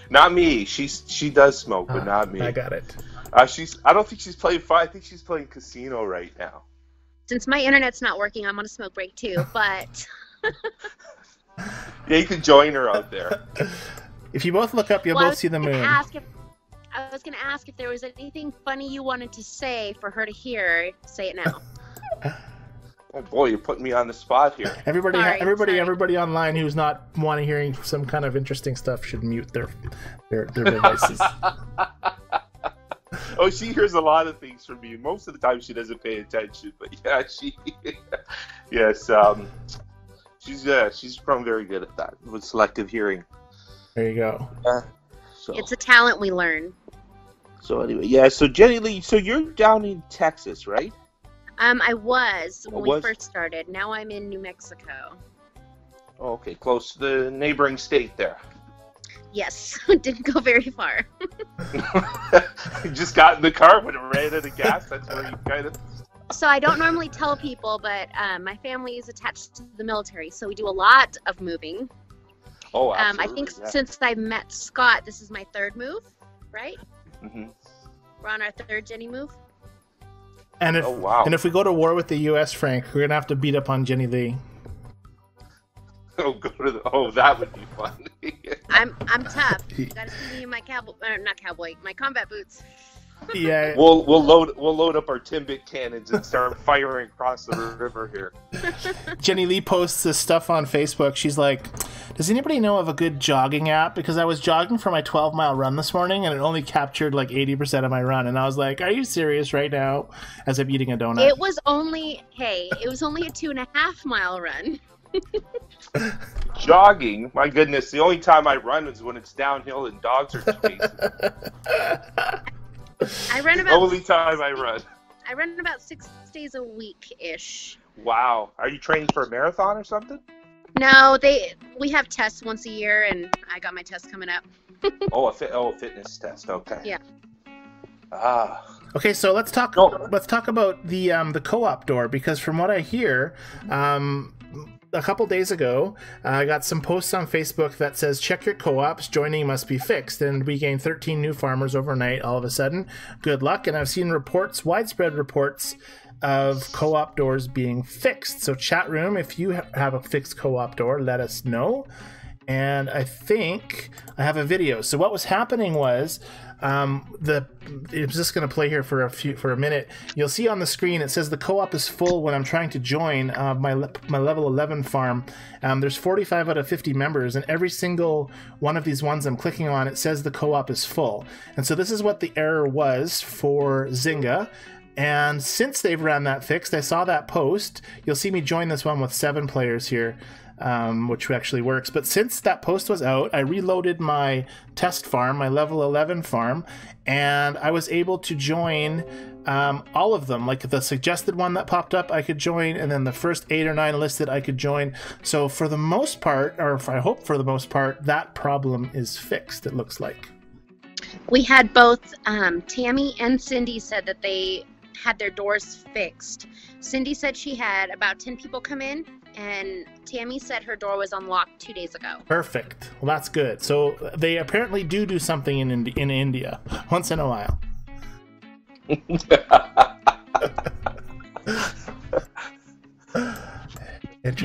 Not me. She does smoke, but not me.
I got it.
I don't think she's playing I think she's playing casino right now.
Since my internet's not working, I'm on a smoke break too, but
yeah, you can join her out there.
If you both look up, you'll both see the moon.
I was going to ask if there was anything funny you wanted to say for her to hear. Say it now.
Oh boy, you're putting me on the spot here.
Everybody online who's not wanting hearing some kind of interesting stuff should mute their devices.
Oh, she hears a lot of things from me. Most of the time, she doesn't pay attention, but yeah, she's grown very good at that with selective hearing.
There you go.
It's a talent we learn.
So anyway, so Jennilee, so you're down in Texas, right?
I was when we first started. Now I'm in New Mexico.
Oh, okay, close to the neighboring state there.
Yes, didn't go very far.
You just got in the car when it ran out of gas. That's where you kind of.
So I don't normally tell people, but my family is attached to the military, so we do a lot of moving.
Oh, absolutely.
I think since I met Scott, this is my third move, right? Mm-hmm. We're on our third Jenny move.
And if we go to war with the U.S., Frank, we're gonna have to beat up on Jennilee.
That would be fun.
I'm tough. You gotta see me in my my combat boots.
Yeah.
We'll load up our Timbit cannons and start firing across the river here.
Jennilee posts this stuff on Facebook. She's like, does anybody know of a good jogging app? Because I was jogging for my 12-mile run this morning, and it only captured like 80% of my run. And I was like, are you serious right now? As I'm eating a donut.
It was only a 2.5-mile run.
Jogging? My goodness, the only time I run is when it's downhill and dogs are chasing.
I run about.
Only time I run.
I run about 6 days a week ish.
Wow, are you training for a marathon or something?
No, we have tests once a year, and I got my test coming up.
a fitness test. Okay.
Yeah.
Okay, so let's talk about the co-op door, because from what I hear, a couple days ago, I got some posts on Facebook that says, check your co-ops, joining must be fixed, and we gained 13 new farmers overnight all of a sudden. Good luck. And I've seen widespread reports of co-op doors being fixed. So chat room, if you have a fixed co-op door, let us know. And I think I have a video. So what was happening was, I'm just going to play here for a minute. You'll see on the screen it says the co-op is full when I'm trying to join my level 11 farm. There's 45 out of 50 members, and every single one of these ones I'm clicking on, it says the co-op is full. And so this is what the error was for Zynga. And since they've ran that fixed, I saw that post. You'll see me join this one with 7 players here. Which actually works. But since that post was out, I reloaded my test farm, my level 11 farm, and I was able to join all of them. Like the suggested one that popped up, I could join, and then the first 8 or 9 listed, I could join. So for the most part, or I hope for the most part, that problem is fixed, it looks like.
We had both Tammy and Cindy said that they had their doors fixed. Cindy said she had about 10 people come in, and Tammy said her door was unlocked 2 days ago.
Perfect. Well, that's good. So they apparently do something in India once in a while.
You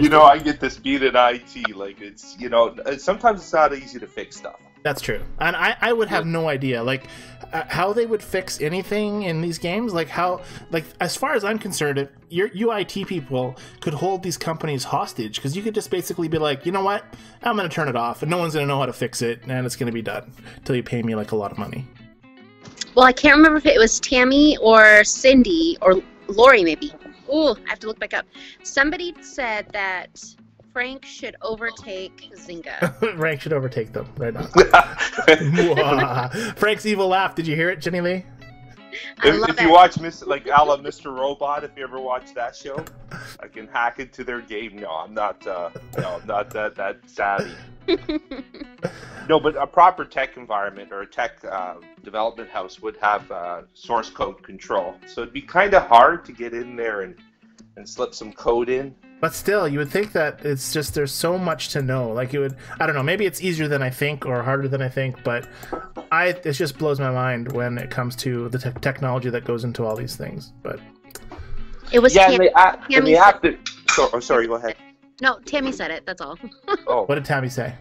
know, I get this beat at IT. Like, it's, you know, sometimes it's not easy to fix stuff.
That's true. And I would have no idea, like, how they would fix anything in these games. Like, how, like, as far as I'm concerned, your UIT people could hold these companies hostage, because you could just basically be like, you know what, I'm going to turn it off, and no one's going to know how to fix it, and it's going to be done until you pay me, like, a lot of money.
Well, I can't remember if it was Tammy or Cindy or Lori, maybe. Ooh, I have to look back up. Somebody said that Frank should overtake Zynga.
Frank should overtake them right now. Frank's evil laugh. Did you hear it, Jennilee?
If you watch like a la Mr. Robot, if you ever watch that show, I can hack into their game. No, I'm not that savvy. No, but a proper tech environment or a tech development house would have source code control. So it'd be kind of hard to get in there and slip some code in.
But still, you would think that it's just, there's so much to know. Like, it would, I don't know, maybe it's easier than I think or harder than I think, but it just blows my mind when it comes to the technology that goes into all these things. But
it was
Tammy. And they have to. Oh, sorry, go ahead.
No, Tammy said it. That's all.
Oh,
what did Tammy say?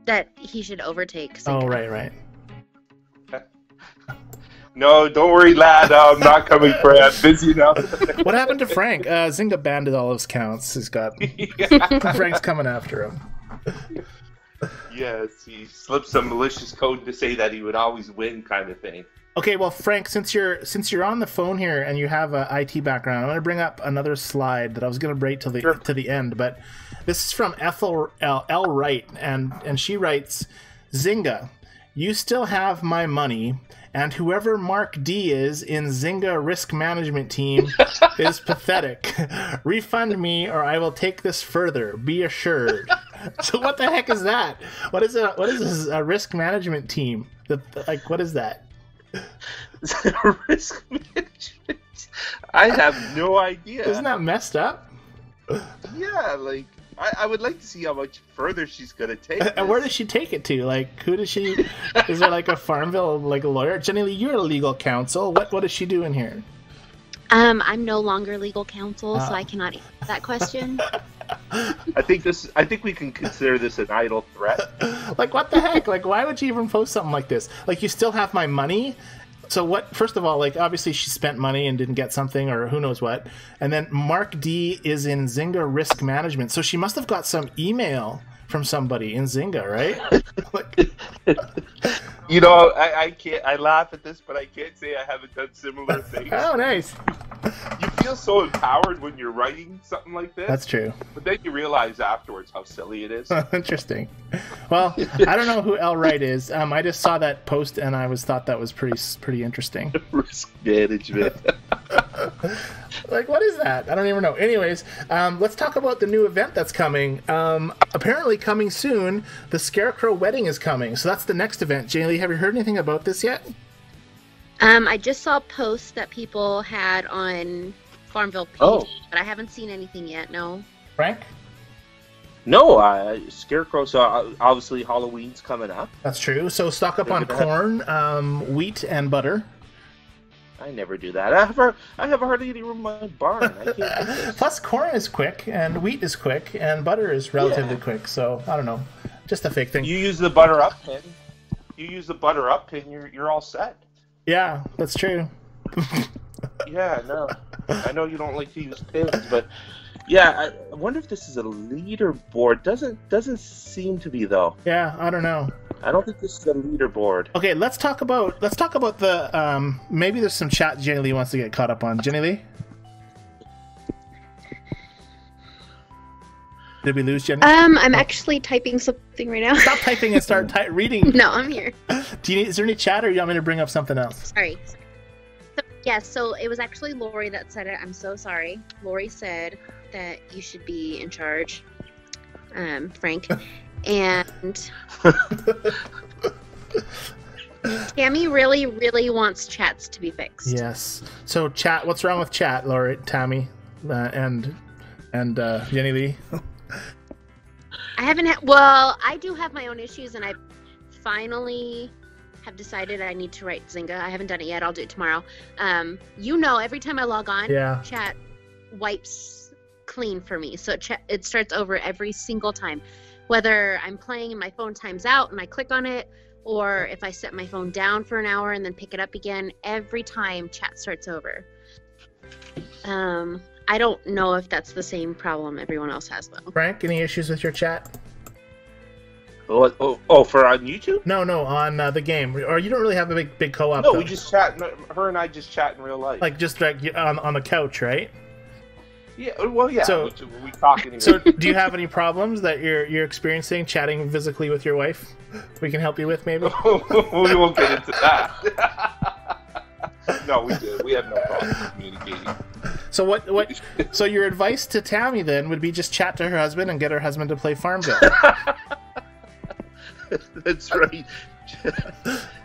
That he should overtake Zynga.
Oh, right.
No, don't worry, lad. I'm not coming for it. I'm busy now.
What happened to Frank? Zynga banned all his counts. He's got Frank's coming after him.
Yes, he slipped some malicious code to say that he would always win, kind of thing.
Okay, well, Frank, since you're on the phone here and you have an IT background, I'm going to bring up another slide that I was going to wait till the end, but this is from Ethel L. Wright, and she writes, Zynga, you still have my money, and whoever Mark D is in Zynga risk management team is pathetic. Refund me or I will take this further. Be assured. So what the heck is that? What is a risk management team? What is that?
Risk management? I have no idea.
Isn't that messed up?
Yeah, like, I would like to see how much further she's gonna take.
And where does she take it to? Like, who does she? Is there like a FarmVille lawyer? Jennilee, you're a legal counsel. What is she doing here?
I'm no longer legal counsel, so I cannot answer that question.
I think we can consider this an idle threat.
Like, what the heck? Like, why would you even post something like this? Like, you still have my money? So what? First of all, like, obviously she spent money and didn't get something, or who knows what. And then Mark D is in Zynga risk management, so she must have got some email from somebody in Zynga, right? Like,
you know, I can't. I laugh at this, but I can't say I haven't done similar things.
Oh, nice.
You feel so empowered when you're writing something like this.
That's true.
But then you realize afterwards how silly it is.
Interesting. Well, I don't know who L. Wright is. I just saw that post and I thought that was pretty interesting.
Risk management.
Like, what is that? I don't even know. Anyways, let's talk about the new event that's coming. Apparently coming soon, the Scarecrow Wedding is coming. So that's the next event. Jennilee, have you heard anything about this yet?
I just saw posts that people had on FarmVille page, but I haven't seen anything yet, no.
Frank?
No, Scarecrow, so obviously Halloween's coming up.
That's true. So stock up on corn, wheat, and butter.
I never do that. I have hardly any room in my barn. I can't do this.
Plus, corn is quick, and wheat is quick, and butter is relatively quick. So I don't know, just a fake thing.
You use the butter up pin. You're all set.
Yeah, that's true.
Yeah, no, I know you don't like to use pins, but yeah, I wonder if this is a leaderboard. Doesn't seem to be though.
Yeah, I don't know.
I don't think this is a leaderboard.
Okay, let's talk about the maybe there's some chat Jennilee wants to get caught up on. Jennilee? Did we lose Jennilee?
I'm actually typing something right now.
Stop typing and start reading.
No, I'm here.
Is there any chat, or do you want me to bring up something else?
Sorry. So it was actually Lori that said it. I'm so sorry. Lori said that you should be in charge, Frank. And Tammy really, really wants chats to be fixed.
Yes. So chat, what's wrong with chat, Lori, Tammy, and Jennilee?
I haven't well, I do have my own issues, and I finally have decided I need to write Zynga. I haven't done it yet. I'll do it tomorrow. Every time I log on, chat wipes clean for me. So it starts over every single time. Whether I'm playing and my phone times out and I click on it, or if I set my phone down for an hour and then pick it up again, every time chat starts over. I don't know if that's the same problem everyone else has, though.
Frank, any issues with your chat?
Oh, for on YouTube?
No, on the game. Or you don't really have a big co-op.
No, we just chat. Her and I just chat in real life.
Like just on the couch, right?
Yeah. Well, yeah.
So
we talk anyway.
So, do you have any problems that you're experiencing chatting physically with your wife? We can help you with, maybe.
We won't get into that. No, we did. We have no problem communicating.
So what? So your advice to Tammy then would be just chat to her husband and get her husband to play FarmVille.
That's right.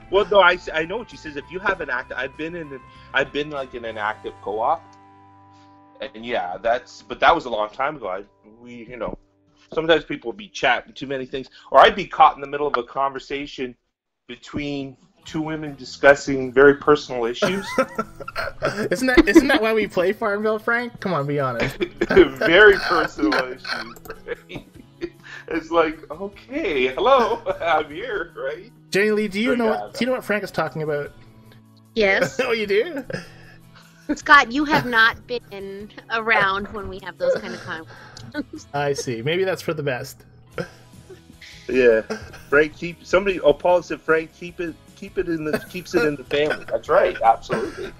Well, no, I know what she says. If you have an active, I've been in an active co-op, and yeah, but that was a long time ago. Sometimes people would be chatting too many things, or I'd be caught in the middle of a conversation between two women discussing very personal issues.
Isn't that why we play FarmVille, Frank? Come on, be honest.
Very personal issues, right? It's like, okay, hello, I'm here, right?
Jennilee, do you know what Frank is talking about?
Yes.
Oh, you do?
Scott, you have not been around when we have those kind of conversations.
I see. Maybe that's for the best.
Yeah, Frank, Paul said Frank keeps it in the family. That's right, absolutely.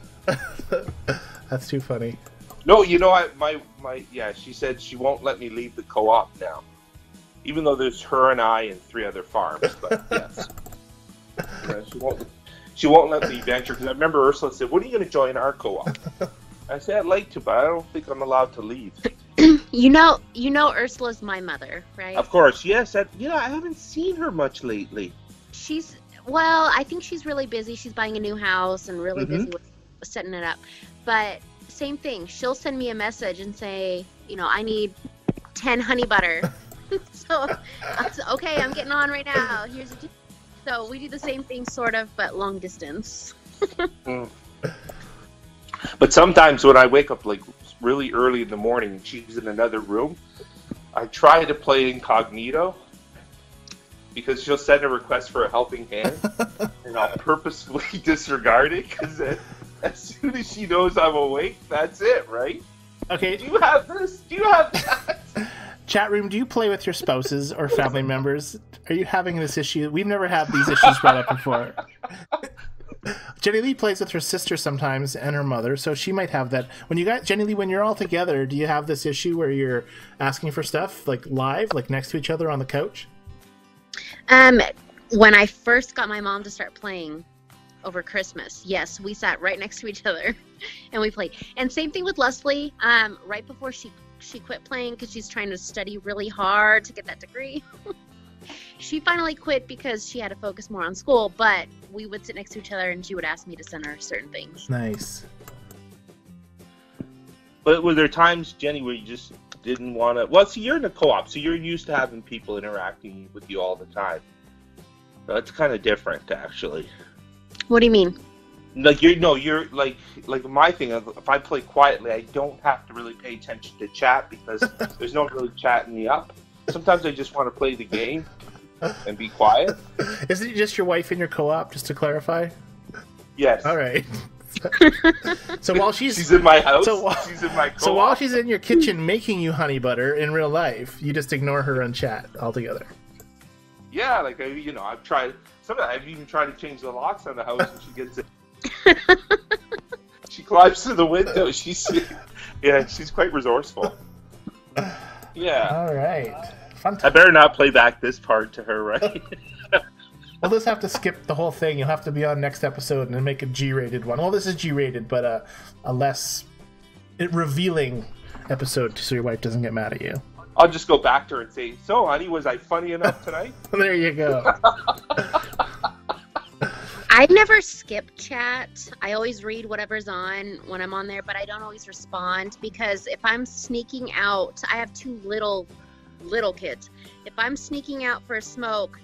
That's too funny.
No, she said she won't let me leave the co-op now. Even though there's her and I and 3 other farms, but yes. She won't let me venture, because I remember Ursula said, "When are you going to join our co-op?" I said, "I'd like to, but I don't think I'm allowed to leave."
You know Ursula's my mother, right?
Of course, yes. I haven't seen her much lately.
I think she's really busy. She's buying a new house and really busy with setting it up. But same thing. She'll send me a message and say, I need 10 honey butter. So, okay, I'm getting on right now. So we do the same thing, sort of, but long distance.
But sometimes when I wake up like really early in the morning and she's in another room, I try to play incognito, because she'll send a request for a helping hand, and I'll purposefully disregard it, because as soon as she knows I'm awake, that's it, right?
Okay.
Do you have this? Do you have that?
Chat room, do you play with your spouses or family members? Are you having this issue? We've never had these issues brought up before. Jennilee plays with her sister sometimes and her mother, so she might have that. Jennilee, when you're all together, do you have this issue where you're asking for stuff like live, like next to each other on the couch?
When I first got my mom to start playing over Christmas, yes, we sat right next to each other and we played. And same thing with Leslie. Right before she quit playing, because she's trying to study really hard to get that degree. She finally quit because she had to focus more on school, but we would sit next to each other and she would ask me to send her certain things.
Nice.
But were there times, Jenny, where you just didn't want to... Well, see, you're in a co-op, so you're used to having people interacting with you all the time. That's kind of different, actually.
What do you mean?
Like you're like my thing. If I play quietly, I don't have to really pay attention to chat because there's no really chatting me up. Sometimes I just want to play the game and be quiet.
Isn't it just your wife in your co-op? Just to clarify.
Yes.
All right. So while she's
in my house, she's in my co-op.
So while she's in your kitchen making you honey butter in real life, you just ignore her and chat altogether.
Yeah, like I've tried. Sometimes I've even tried to change the locks on the house, and she gets it. She climbs to the window. She's quite resourceful. Yeah.
All right. Fun
I better not play back this part to her, right?
We'll just have to skip the whole thing. You'll have to be on next episode and then make a G-rated one. Well, this is G-rated, but a less revealing episode so your wife doesn't get mad at you.
I'll just go back to her and say, "So, honey, was I funny enough tonight?"
There you go.
I never skip chat. I always read whatever's on when I'm on there, but I don't always respond because if I'm sneaking out, I have two little kids. If I'm sneaking out for a smoke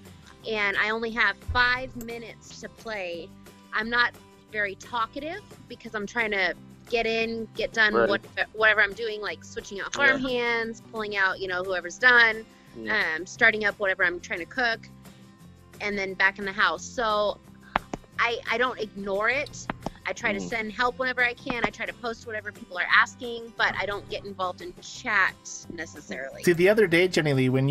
and I only have 5 minutes to play, I'm not very talkative because I'm trying to get done
right.
whatever I'm doing, like switching out farm hands, pulling out, whoever's done, starting up whatever I'm trying to cook, and then back in the house. So I don't ignore it. I try to send help whenever I can. I try to post whatever people are asking, but I don't get involved in chat necessarily.
See, the other day, Jennilee, when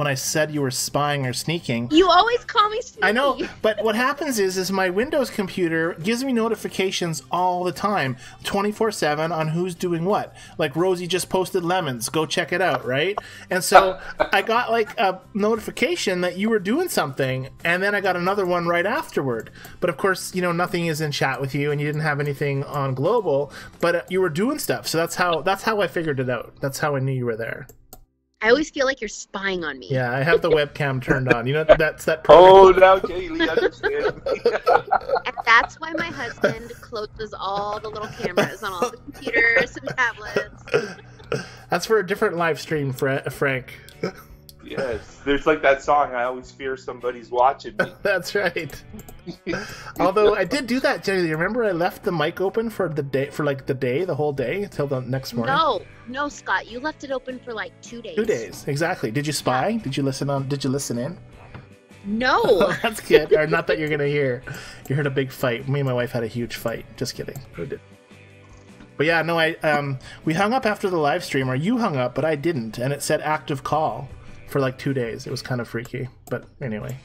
I said you were spying or sneaking,
you always call me sneaky.
I know, but what happens is my Windows computer gives me notifications all the time, 24/7 on who's doing what. Like Rosie just posted lemons, go check it out, right? And so I got like a notification that you were doing something, and then I got another one right afterward. But of course, nothing is in chat with you, and you didn't have anything on global, but you were doing stuff. So that's how I figured it out. That's how I knew you were there.
I always feel like you're spying on me.
Yeah, I have the webcam turned on. That's that.
Oh, now Kaylee understands.
And that's why my husband closes all the little cameras on all the computers and tablets.
That's for a different live stream, Frank.
Yes, there's like that song, I always fear somebody's watching me.
That's right. Although I did do that, Jenny. Remember I left the mic open for the whole day, until the next morning?
No, Scott, you left it open for like 2 days.
2 days, exactly. Did you spy? Did you listen in?
No.
That's good. Or not that you're going to hear. You heard a big fight. Me and my wife had a huge fight. Just kidding. We did. But yeah, no, we hung up after the live stream, or you hung up, but I didn't, and it said active call for like 2 days. It was kind of freaky, but anyway.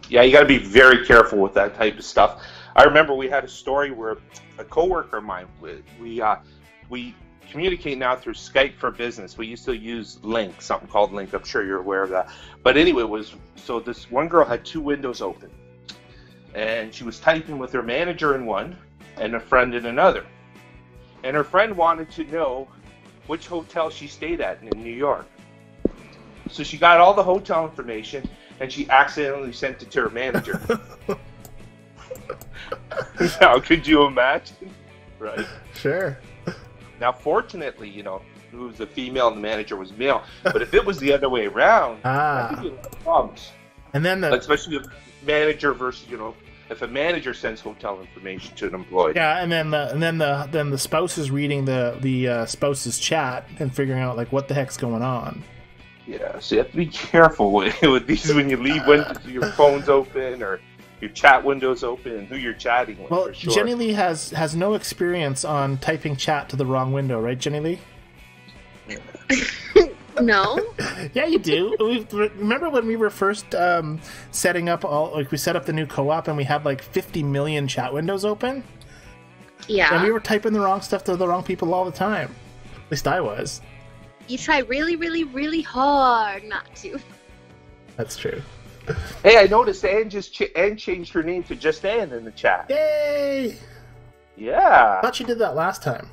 Yeah, you got to be very careful with that type of stuff. I remember we had a story where a coworker of mine, we communicate now through Skype for Business. We used to use Link, something called Link. I'm sure you're aware of that. But anyway, so this one girl had two windows open, and she was typing with her manager in one and a friend in another. And her friend wanted to know which hotel she stayed at in New York. So she got all the hotel information, and she accidentally sent it to her manager. Now, could you imagine? Right.
Sure.
Now, fortunately, it was a female and the manager was male. But if it was the other way around, I think you'd have problems.
And then
especially if manager versus, if a manager sends hotel information to an employee.
Yeah, and then the spouse is reading the spouse's chat and figuring out like what the heck's going on.
Yeah, so you have to be careful with these when you leave your phone's open or your chat window's open and who you're chatting with.
Well,
for sure.
Jennilee has no experience on typing chat to the wrong window, right, Jennilee?
No.
Yeah, you do. Remember when we were first setting up we set up the new co-op and we had like 50 million chat windows open?
Yeah.
And we were typing the wrong stuff to the wrong people all the time. At least I was.
You try really, really, really hard not to.
That's true.
Hey, I noticed Anne changed her name to just Anne in the chat.
Yay!
Yeah.
I thought you did that last time.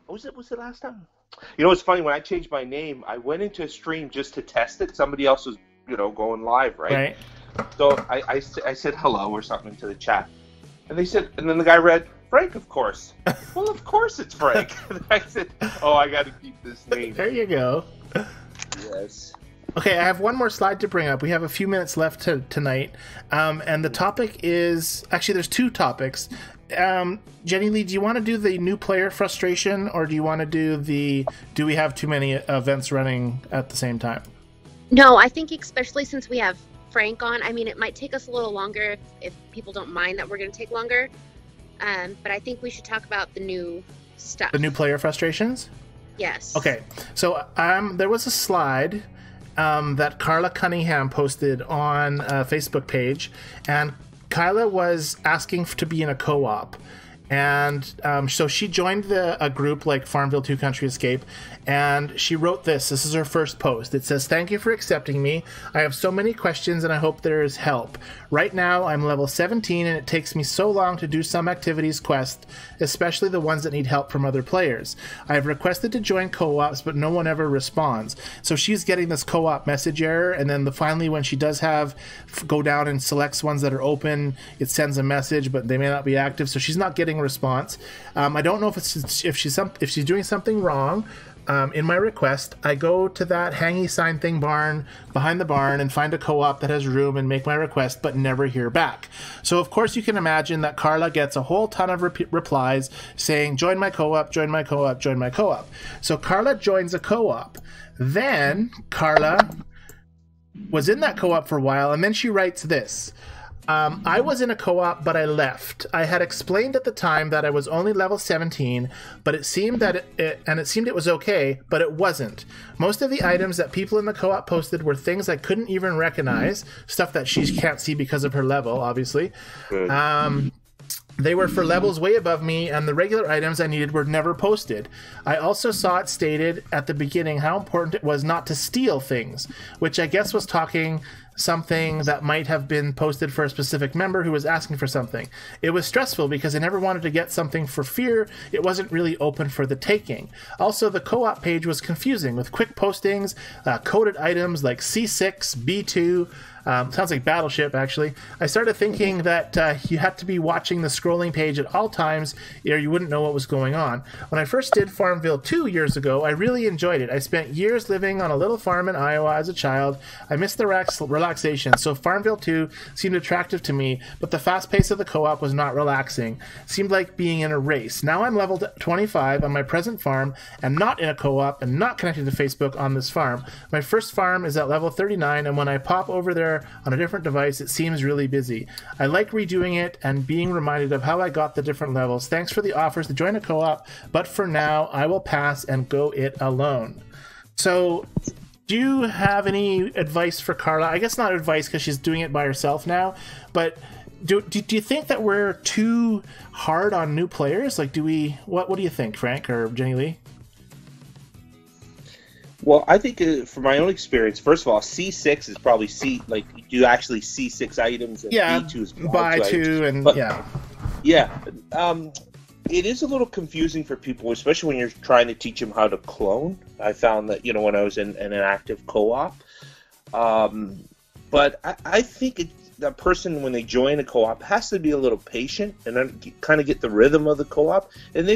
Was it last time? It's funny, when I changed my name, I went into a stream just to test it. Somebody else was, going live, right? So I said hello or something to the chat. And then the guy read, Frank, of course. Well, of course it's Frank. And I said, I got to keep this name.
There you go.
Yes.
Okay, I have one more slide to bring up. We have a few minutes left tonight, and the topic is actually there's two topics. Jennilee, do you want to do the new player frustration, or do you want to do do we have too many events running at the same time?
No, I think especially since we have Frank on, I mean, it might take us a little longer if people don't mind that we're going to take longer. But I think we should talk about the new stuff. The
new player frustrations?
Yes.
Okay, so there was a slide that Carla Cunningham posted on a Facebook page, and Kyla was asking to be in a co-op. And so she joined a group like FarmVille2 Country Escape, and she wrote this. This is her first post. It says, "Thank you for accepting me. I have so many questions and I hope there is help. Right now I'm level 17 and it takes me so long to do some activities quest, especially the ones that need help from other players. I have requested to join co-ops, but no one ever responds." So she's getting this co-op message error, and then finally when she does go down and selects ones that are open, it sends a message, but they may not be active, so she's not getting response. I don't know if she's doing something wrong. In my request, I go to that hangy sign thing behind the barn and find a co-op that has room and make my request, but never hear back. So of course you can imagine that Carla gets a whole ton of replies saying, "Join my co-op, join my co-op, join my co-op." So Carla joins a co-op. Then Carla was in that co-op for a while, and then she writes this. "I was in a co-op, but I left. I had explained at the time that I was only level 17, but it seemed it was okay, but it wasn't. Most of the items that people in the co-op posted were things I couldn't even recognize, stuff that she can't see because of her level, obviously. They were for levels way above me, and the regular items I needed were never posted. I also saw it stated at the beginning how important it was not to steal things, which I guess was talking something that might have been posted for a specific member who was asking for something. It was stressful because I never wanted to get something for fear it wasn't really open for the taking. Also, the co-op page was confusing with quick postings, coded items like C6, B2, sounds like Battleship, actually. I started thinking that you had to be watching the scrolling page at all times or you wouldn't know what was going on. When I first did FarmVille2 years ago, I really enjoyed it. I spent years living on a little farm in Iowa as a child. I missed the relaxation, so FarmVille2 seemed attractive to me, but the fast pace of the co-op was not relaxing. It seemed like being in a race. Now I'm level 25 on my present farm and not in a co-op and not connected to Facebook on this farm. My first farm is at level 39, and when I pop over there on a different device, it seems really busy. I like redoing it and being reminded of how I got the different levels. Thanks for the offers to join a co-op, but for now, I will pass and go it alone." So, do you have any advice for Carla? I guess not advice because she's doing it by herself now, but do you think that we're too hard on new players? Like, what do you think, Frank or Jennilee?
Well, I think from my own experience, first of all, C6 is probably you actually C6 items, and B2 is
buy two, and
it is a little confusing for people, especially when you're trying to teach them how to clone. I found that when I was in an active co-op, but I think that person, when they join a co-op, has to be a little patient and then kind of get the rhythm of the co-op, and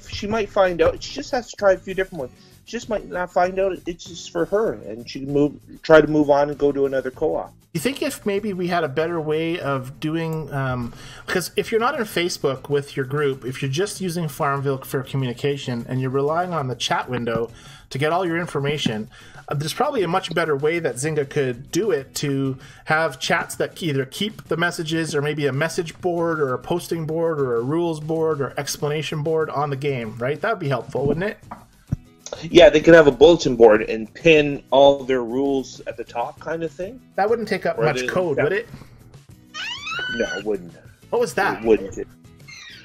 she might find out. She just has to try a few different ones. She just might not find out it's just for her, and she can try to move on and go to another co-op.
You think if maybe we had a better way of doing, because if you're not in Facebook with your group, if you're just using FarmVille for communication and you're relying on the chat window to get all your information, there's probably a much better way that Zynga could do it to have chats that either keep the messages or maybe a message board or a posting board or a rules board or explanation board on the game, right? That would be helpful, wouldn't it?
Yeah, they could have a bulletin board and pin all their rules at the top, kind of thing.
That wouldn't take up much code, would it?
No, it wouldn't.
What was that?
It wouldn't.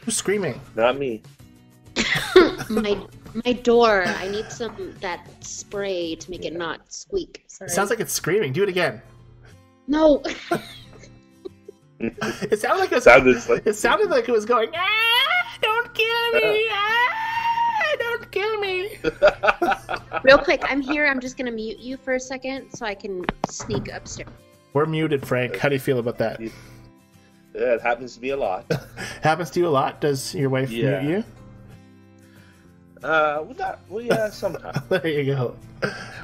Who's screaming?
Not me.
my door. I need that spray to make it not squeak. Sorry.
It sounds like it's screaming. Do it again.
No.
It sounded like it was going, "Ah, don't kill me! Ah, don't kill me!"
Real quick, I'm here. I'm just gonna mute you for a second so I can sneak upstairs.
We're muted, Frank. How do you feel about that?
Yeah, it happens to me a lot.
Happens to you a lot? Does your wife mute you?
Yeah, sometimes.
There you go.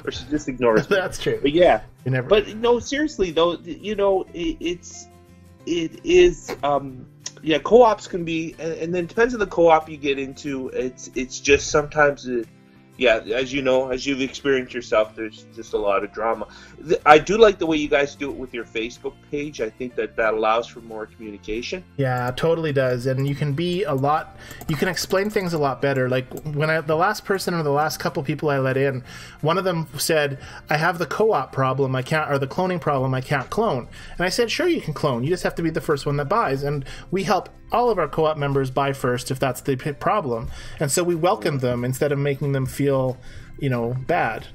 Or she just ignores me.
That's true.
But yeah.
You never...
But no, seriously though, you know, it is. Yeah, co-ops can be, and then depends on the co-op you get into. It's just sometimes, yeah, as you know, as you've experienced yourself, there's just a lot of drama. I do like the way you guys do it with your Facebook page. I think that allows for more communication.
Yeah, totally does, and you can be a lot. You can explain things a lot better. Like when the last person or the last couple people I let in, one of them said, "I have the co-op problem. I can't, or the cloning problem. I can't clone." And I said, "Sure, you can clone. You just have to be the first one that buys." And we help all of our co-op members buy first if that's the problem, and so we welcome them instead of making them feel, you know, bad.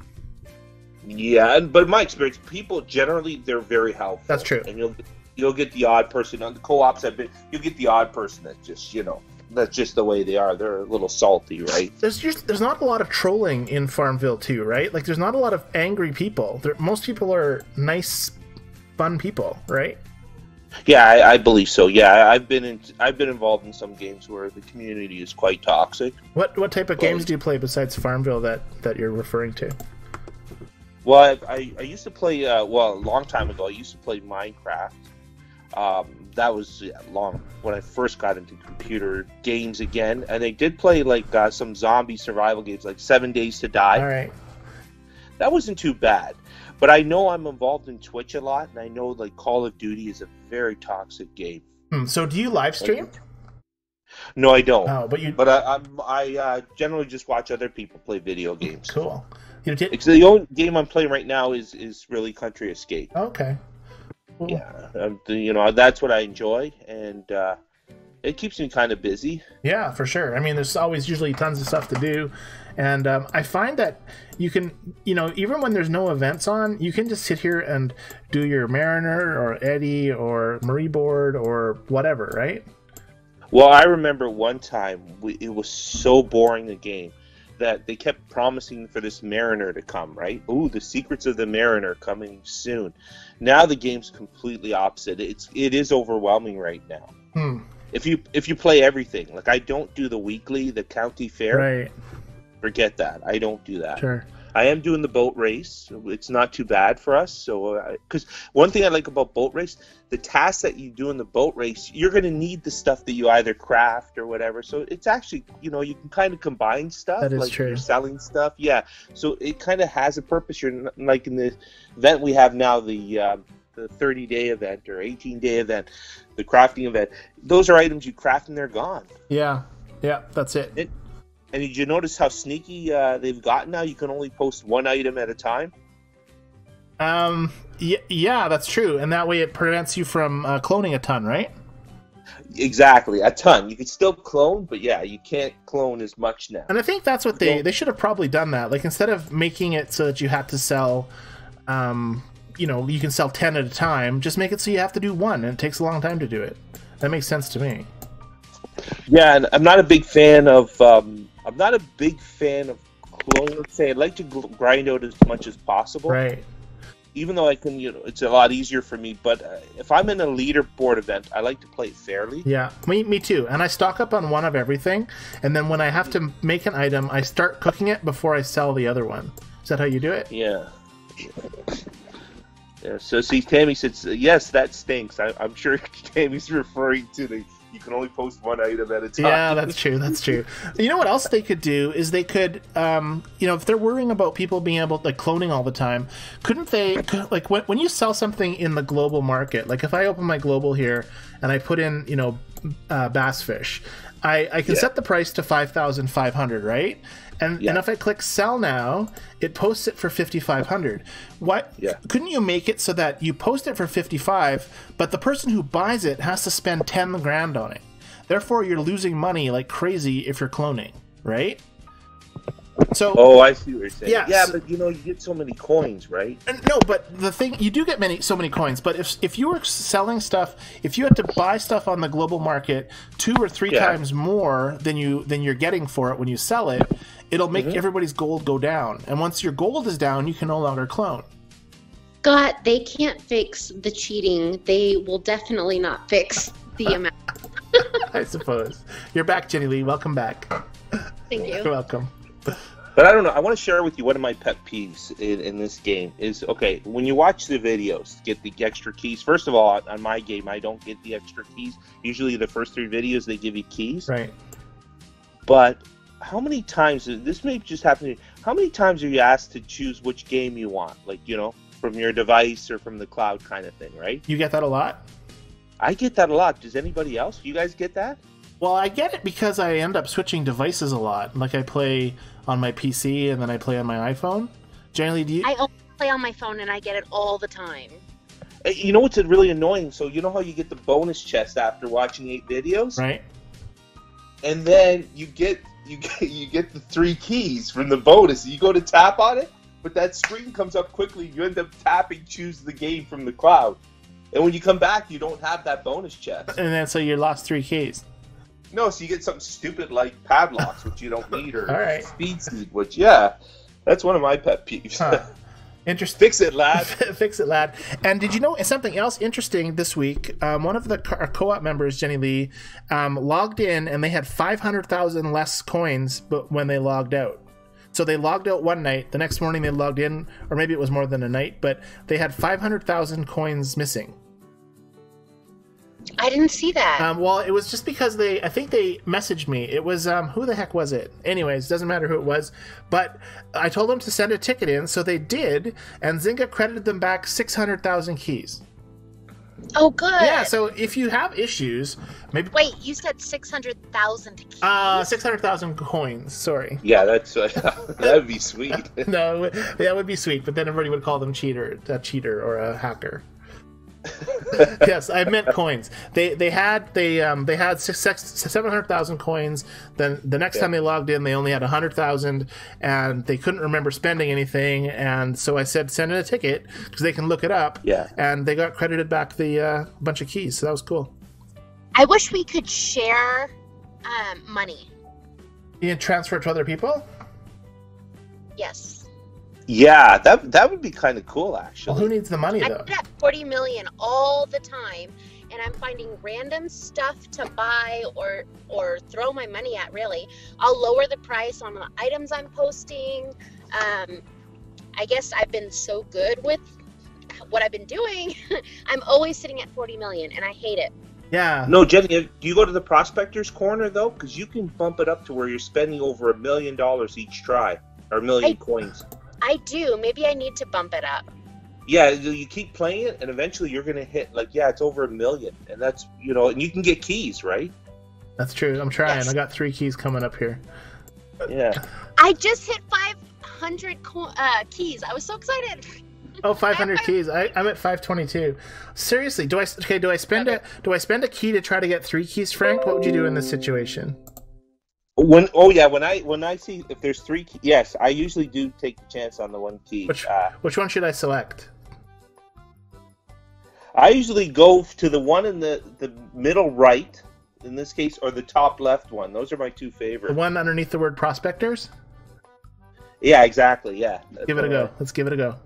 Yeah, but in my experience, people generally, they're very helpful.
That's true.
And you'll get the odd person on the co-ops. You'll get the odd person that just, you know, that's just the way they are. They're a little salty, right?
There's not a lot of trolling in FarmVille2, right? Like there's not a lot of angry people. Most people are nice, fun people, right?
Yeah, I believe so. Yeah, I've been involved in some games where the community is quite toxic.
What type of games do you play besides FarmVille that you're referring to?
Well, I used to play, a long time ago, I used to play Minecraft. That was long, when I first got into computer games again. And I did play, like, some zombie survival games, like 7 Days to Die.
All right.
That wasn't too bad. But I know I'm involved in Twitch a lot, and I know, like, Call of Duty is a very toxic game.
So do you live stream?
No, I don't.
Oh, but you...
But I generally just watch other people play video games.
Cool.
The only game I'm playing right now is really Country Escape.
Okay. Cool.
Yeah, you know, that's what I enjoy, and it keeps me kind of busy.
Yeah, for sure. I mean, there's always usually tons of stuff to do, and I find that you can, you know, even when there's no events on, you can just sit here and do your Mariner or Eddie or Marie board or whatever, right?
Well, I remember one time it was so boring a game that they kept promising for this Mariner to come, right? Ooh, the secrets of the Mariner coming soon. Now the game's completely opposite. It is overwhelming right now. If you play everything, like I don't do the weekly, the county fair.
Right.
Forget that. I don't do that.
Sure.
I am doing the boat race. It's not too bad for us. So, because one thing I like about boat race, the tasks that you do in the boat race, you're going to need the stuff that you either craft or whatever. So it's actually, you know, you can kind of combine stuff.
That is
like
true.
You're selling stuff. Yeah. So it kind of has a purpose. You're like in the event we have now, the 30-day event or 18-day event, the crafting event. Those are items you craft and they're gone.
Yeah. Yeah, that's it.
And did you notice how sneaky they've gotten now? You can only post one item at a time.
Yeah, that's true. And that way it prevents you from cloning a ton, right?
Exactly, a ton. You can still clone, but yeah, you can't clone as much now.
And I think that's what they should have probably done that. Like instead of making it so that you have to sell, you know, you can sell 10 at a time, just make it so you have to do one, and it takes a long time to do it. That makes sense to me.
Yeah, and I'm not a big fan of clone. Let's say I'd like to grind out as much as possible.
Right.
Even though I can, you know, it's a lot easier for me. But if I'm in a leaderboard event, I like to play it fairly.
Yeah, me too. And I stock up on one of everything, and then when I have to make an item, I start cooking it before I sell the other one. Is that how you do it?
Yeah. Yeah. So see, Tammy says yes, that stinks. I'm sure Tammy's referring to the. You can only post one item at a time.
Yeah, that's true. That's true. You know what else they could do is they could, you know, if they're worrying about people being able to, like, cloning all the time, couldn't they, like, when you sell something in the global market, like if I open my global here and I put in, you know, bass fish, I can set the price to 5,500, right? And if I click sell now, it posts it for 5,500. What? Yeah. Couldn't you make it so that you post it for 55, but the person who buys it has to spend 10 grand on it? Therefore, you're losing money like crazy if you're cloning, right? So.
Oh, I see what you're saying.
Yeah,
but you know, you get so many coins, right?
No, but the thing, you do get so many coins. But if you were selling stuff, if you had to buy stuff on the global market 2 or 3 times more than you're getting for it when you sell it, it'll make everybody's gold go down. And once your gold is down, you can no longer clone.
Scott, they can't fix the cheating. They will definitely not fix the amount.
I suppose. You're back, Jennilee. Welcome back.
Thank you.
You're welcome.
But I don't know. I want to share with you one of my pet peeves in this game is, okay, when you watch the videos, get the extra keys. First of all, on my game, I don't get the extra keys. Usually the first 3 videos, they give you keys.
Right.
But how many times, this may just happen to you, how many times are you asked to choose which game you want? Like, you know, from your device or from the cloud kind of thing, right?
You get that a lot?
I get that a lot. Does anybody else? You guys get that?
Well, I get it because I end up switching devices a lot. Like I play on my PC and then I play on my iPhone. Generally, do you?
I only play on my phone and I get it all the time.
You know what's really annoying? So you know how you get the bonus chest after watching 8 videos?
Right.
And then you get the 3 keys from the bonus. You go to tap on it, but that screen comes up quickly. You end up tapping choose the game from the cloud. And when you come back, you don't have that bonus chest.
And then so you lost 3 keys.
No, so you get something stupid like padlocks, which you don't need, or
All right.
speed seed, which, yeah, that's one of my pet peeves.
Huh. Interesting.
Fix it, lad.
Fix it, lad. And did you know something else interesting this week? One of our co-op members, Jennilee, logged in and they had 500,000 less coins but when they logged out. So they logged out one night. The next morning they logged in, or maybe it was more than a night, but they had 500,000 coins missing.
I didn't see that.
Well, it was just because I think they messaged me. It was, who the heck was it? Anyways, doesn't matter who it was. But I told them to send a ticket in, so they did, and Zynga credited them back 600,000 keys.
Oh, good.
Yeah, so if you have issues, maybe...
Wait, you said 600,000 keys?
600,000 coins, sorry.
Yeah, that's that would be sweet.
No, that would be sweet, but then everybody would call them a cheater or a hacker. Yes, I meant coins. They had 700,000 coins. Then the next time they logged in, they only had 100,000, and they couldn't remember spending anything. And so I said, send in a ticket because they can look it up.
Yeah.
And they got credited back the bunch of keys. So that was cool.
I wish we could share money.
You can transfer it to other people.
Yes.
Yeah, that would be kind of cool, actually.
Well, who needs the money, though?
I'm at 40 million all the time, and I'm finding random stuff to buy or throw my money at, really. I'll lower the price on the items I'm posting. I guess I've been so good with what I've been doing. I'm always sitting at 40 million, and I hate it.
Yeah.
No, Jenny, do you go to the prospector's corner, though? Because you can bump it up to where you're spending over $1 million each try, or 1 million coins.
I do. Maybe I need to bump it up.
Yeah, you keep playing it, and eventually you're going to hit, like, yeah, it's over $1 million. And that's, you know, and you can get keys, right?
That's true. I'm trying.
Yes.
I got 3 keys coming up here.
Yeah.
I just hit 500 keys. I was so excited.
Oh, 500 keys. I'm at 522. Seriously, do I spend a key to try to get 3 keys, Frank? What would you do in this situation?
When I see if there's 3 keys, yes, I usually do take the chance on the 1 key.
Which one should I select?
I usually go to the one in the middle right, in this case, or the top left one. Those are my 2 favorites.
The one underneath the word prospectors?
Yeah, exactly, yeah.
Give it a go. Let's give it a go.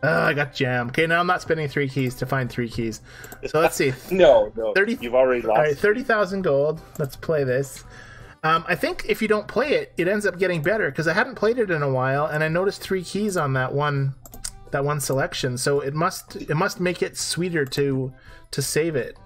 Oh, I got jammed. Okay, now I'm not spending 3 keys to find 3 keys. So let's see.
No, you've already lost.
All right, 30,000 gold. Let's play this. I think if you don't play it, it ends up getting better because I hadn't played it in a while, and I noticed 3 keys on that one selection. So it must make it sweeter to save it.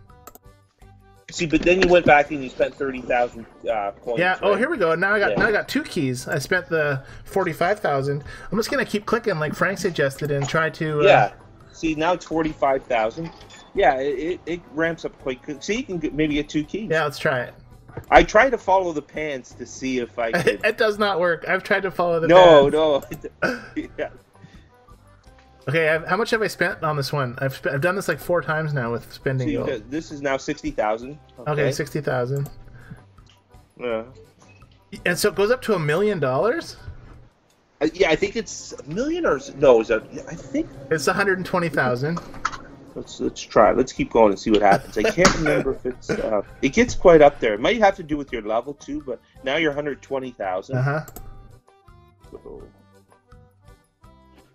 See, but then you went back and you spent 30,000 coins.
Yeah.
Right?
Oh, here we go. Now I got 2 keys. I spent the 45,000. I'm just gonna keep clicking like Frank suggested and try to.
Yeah. See, now it's 45,000. Yeah, it ramps up quite quick. See, you can maybe get 2 keys.
Yeah, let's try it.
I try to follow the pans to see if I can.
It does not work. I've tried to follow the pans.
No. Yeah.
Okay, how much have I spent on this one? I've done this like 4 times now with spending gold.
This is now 60,000.
Okay, 60,000.
Yeah.
And so it goes up to $1 million?
Yeah, I think it's $1 million or no? Is that? I think
it's 120,000.
Let's try. Let's keep going and see what happens. I can't remember if it's. It gets quite up there. It might have to do with your level too, but now you're 120,000. So.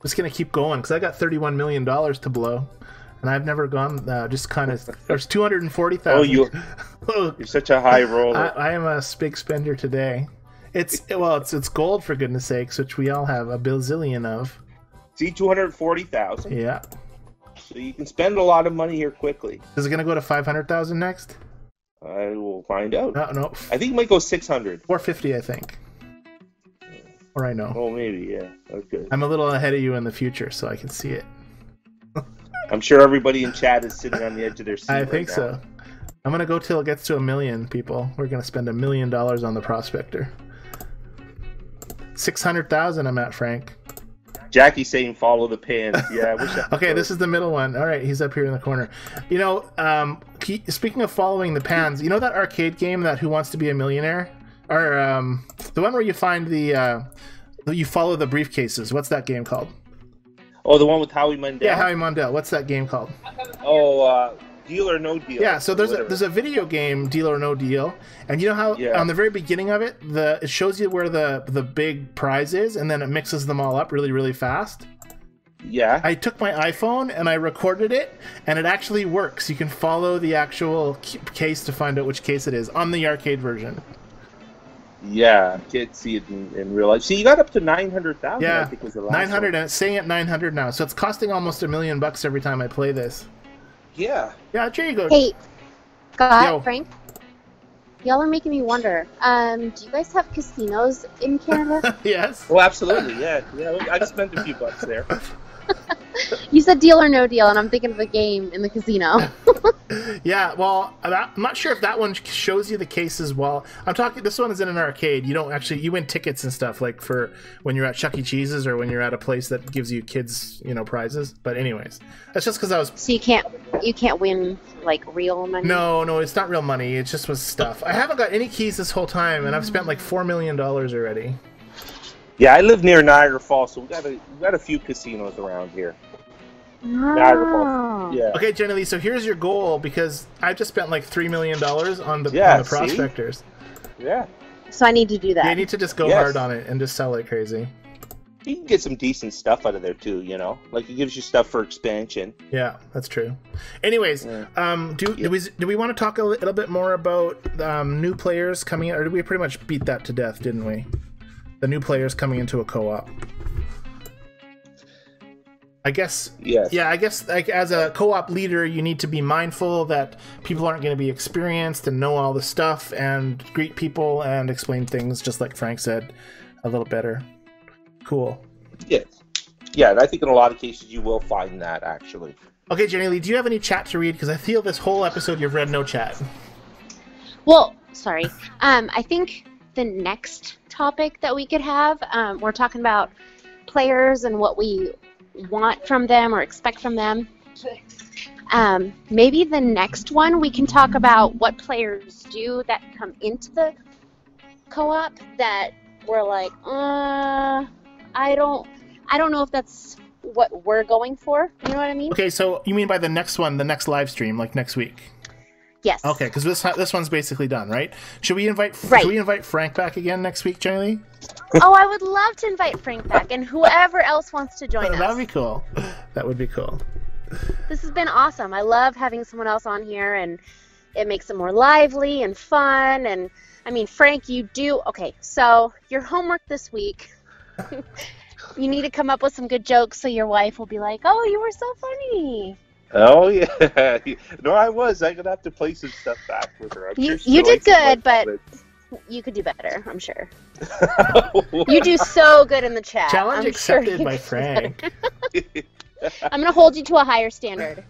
Just gonna keep going because I got $31 million to blow, and I've never gone. Just kind of. There's 240,000.
Oh, you're such a high roller.
I am a big spender today. It's gold, for goodness sakes, which we all have a bazillion of.
See, 240,000.
Yeah.
So you can spend a lot of money here quickly.
Is it going to go to 500,000 next?
I will find out.
No.
I think it might go 600.
450, I think. Or I know.
Oh, maybe, yeah. Okay.
I'm a little ahead of you in the future, so I can see it.
I'm sure everybody in chat is sitting on the edge of their seat.
I think so. I'm going to go till it gets to 1 million people. We're going to spend $1 million on the prospector. 600,000 I'm at, Frank.
Jackie's saying follow the pins. Yeah, I wish I
Okay, this is the middle one. All right, he's up here in the corner. You know, speaking of following the pans, you know that arcade game, that Who Wants to Be a Millionaire? Or the one where you find you follow the briefcases. What's that game called?
Oh, the one with Howie Mandel?
Yeah, Howie Mandel. What's that game called?
Oh, Deal or No Deal.
Yeah, so there's a video game, Deal or No Deal, and you know how on the very beginning of it, it shows you where the big prize is, and then it mixes them all up really, really fast.
Yeah.
I took my iPhone and I recorded it, and it actually works. You can follow the actual case to find out which case it is on the arcade version.
Yeah, can't see it in real life. See, you got up to 900,000.
Yeah,
I think was the last
900,
one.
and it's saying at 900 now, so it's costing almost $1 million every time I play this.
Yeah.
Yeah, there you go.
Hey, Scott,
Yo.
Frank, y'all are making me wonder. Do you guys have casinos in Canada?
Yes.
Oh, absolutely. Yeah. I've spent a few bucks there.
You said Deal or No Deal, and I'm thinking of the game in the casino.
Yeah, well, I'm not sure if that one shows you the cases. Well, I'm talking. This one is in an arcade. You don't actually. You win tickets and stuff, like for when you're at Chuck E. Cheese's or when you're at a place that gives you kids, prizes. But anyways, that's just because I was.
So you can't win like real money.
No, it's not real money. It just was stuff. I haven't got any keys this whole time, and I've spent like $4 million already.
Yeah, I live near Niagara Falls, so we got a few casinos around here. Niagara Falls. Yeah.
Okay, Jennilee, so here's your goal, because I just spent like $3 million on the prospectors.
Yeah.
So I need to do that.
Yeah, you need to just go hard on it and just sell like crazy.
You can get some decent stuff out of there too, like it gives you stuff for expansion.
Yeah, that's true. Anyways, do we want to talk a little bit more about new players coming out, or did we pretty much beat that to death, didn't we? The new players coming into a co-op. I guess. Yes. Yeah, I guess like as a co-op leader, you need to be mindful that people aren't going to be experienced and know all the stuff and greet people and explain things, just like Frank said, a little better. Cool.
Yes. Yeah, and I think in a lot of cases you will find that actually.
Okay, Jennilee, do you have any chat to read? Because I feel this whole episode you've read no chat.
Well, sorry. I think the next topic that we could have, we're talking about players and what we want from them or expect from them. Maybe the next one we can talk about what players do that come into the co-op that we're like, I don't know if that's what we're going for. You know what I mean?
Okay, so you mean by the next one, the next live stream, like next week?
Yes.
Okay, because this one's basically done, right? Should we invite Frank back again next week, Jennilee?
Oh, I would love to invite Frank back and whoever else wants to join us.
That would be cool. That would be cool.
This has been awesome. I love having someone else on here, and it makes it more lively and fun. And I mean, Frank, you do okay. So your homework this week. You need to come up with some good jokes so your wife will be like, "Oh, you were so funny."
Oh yeah, no, I was. I'm gonna have to play some stuff back with her.
You did good, but you could do better. I'm sure. You do so good in the chat.
Challenge accepted by Frank.
I'm gonna hold you to a higher standard.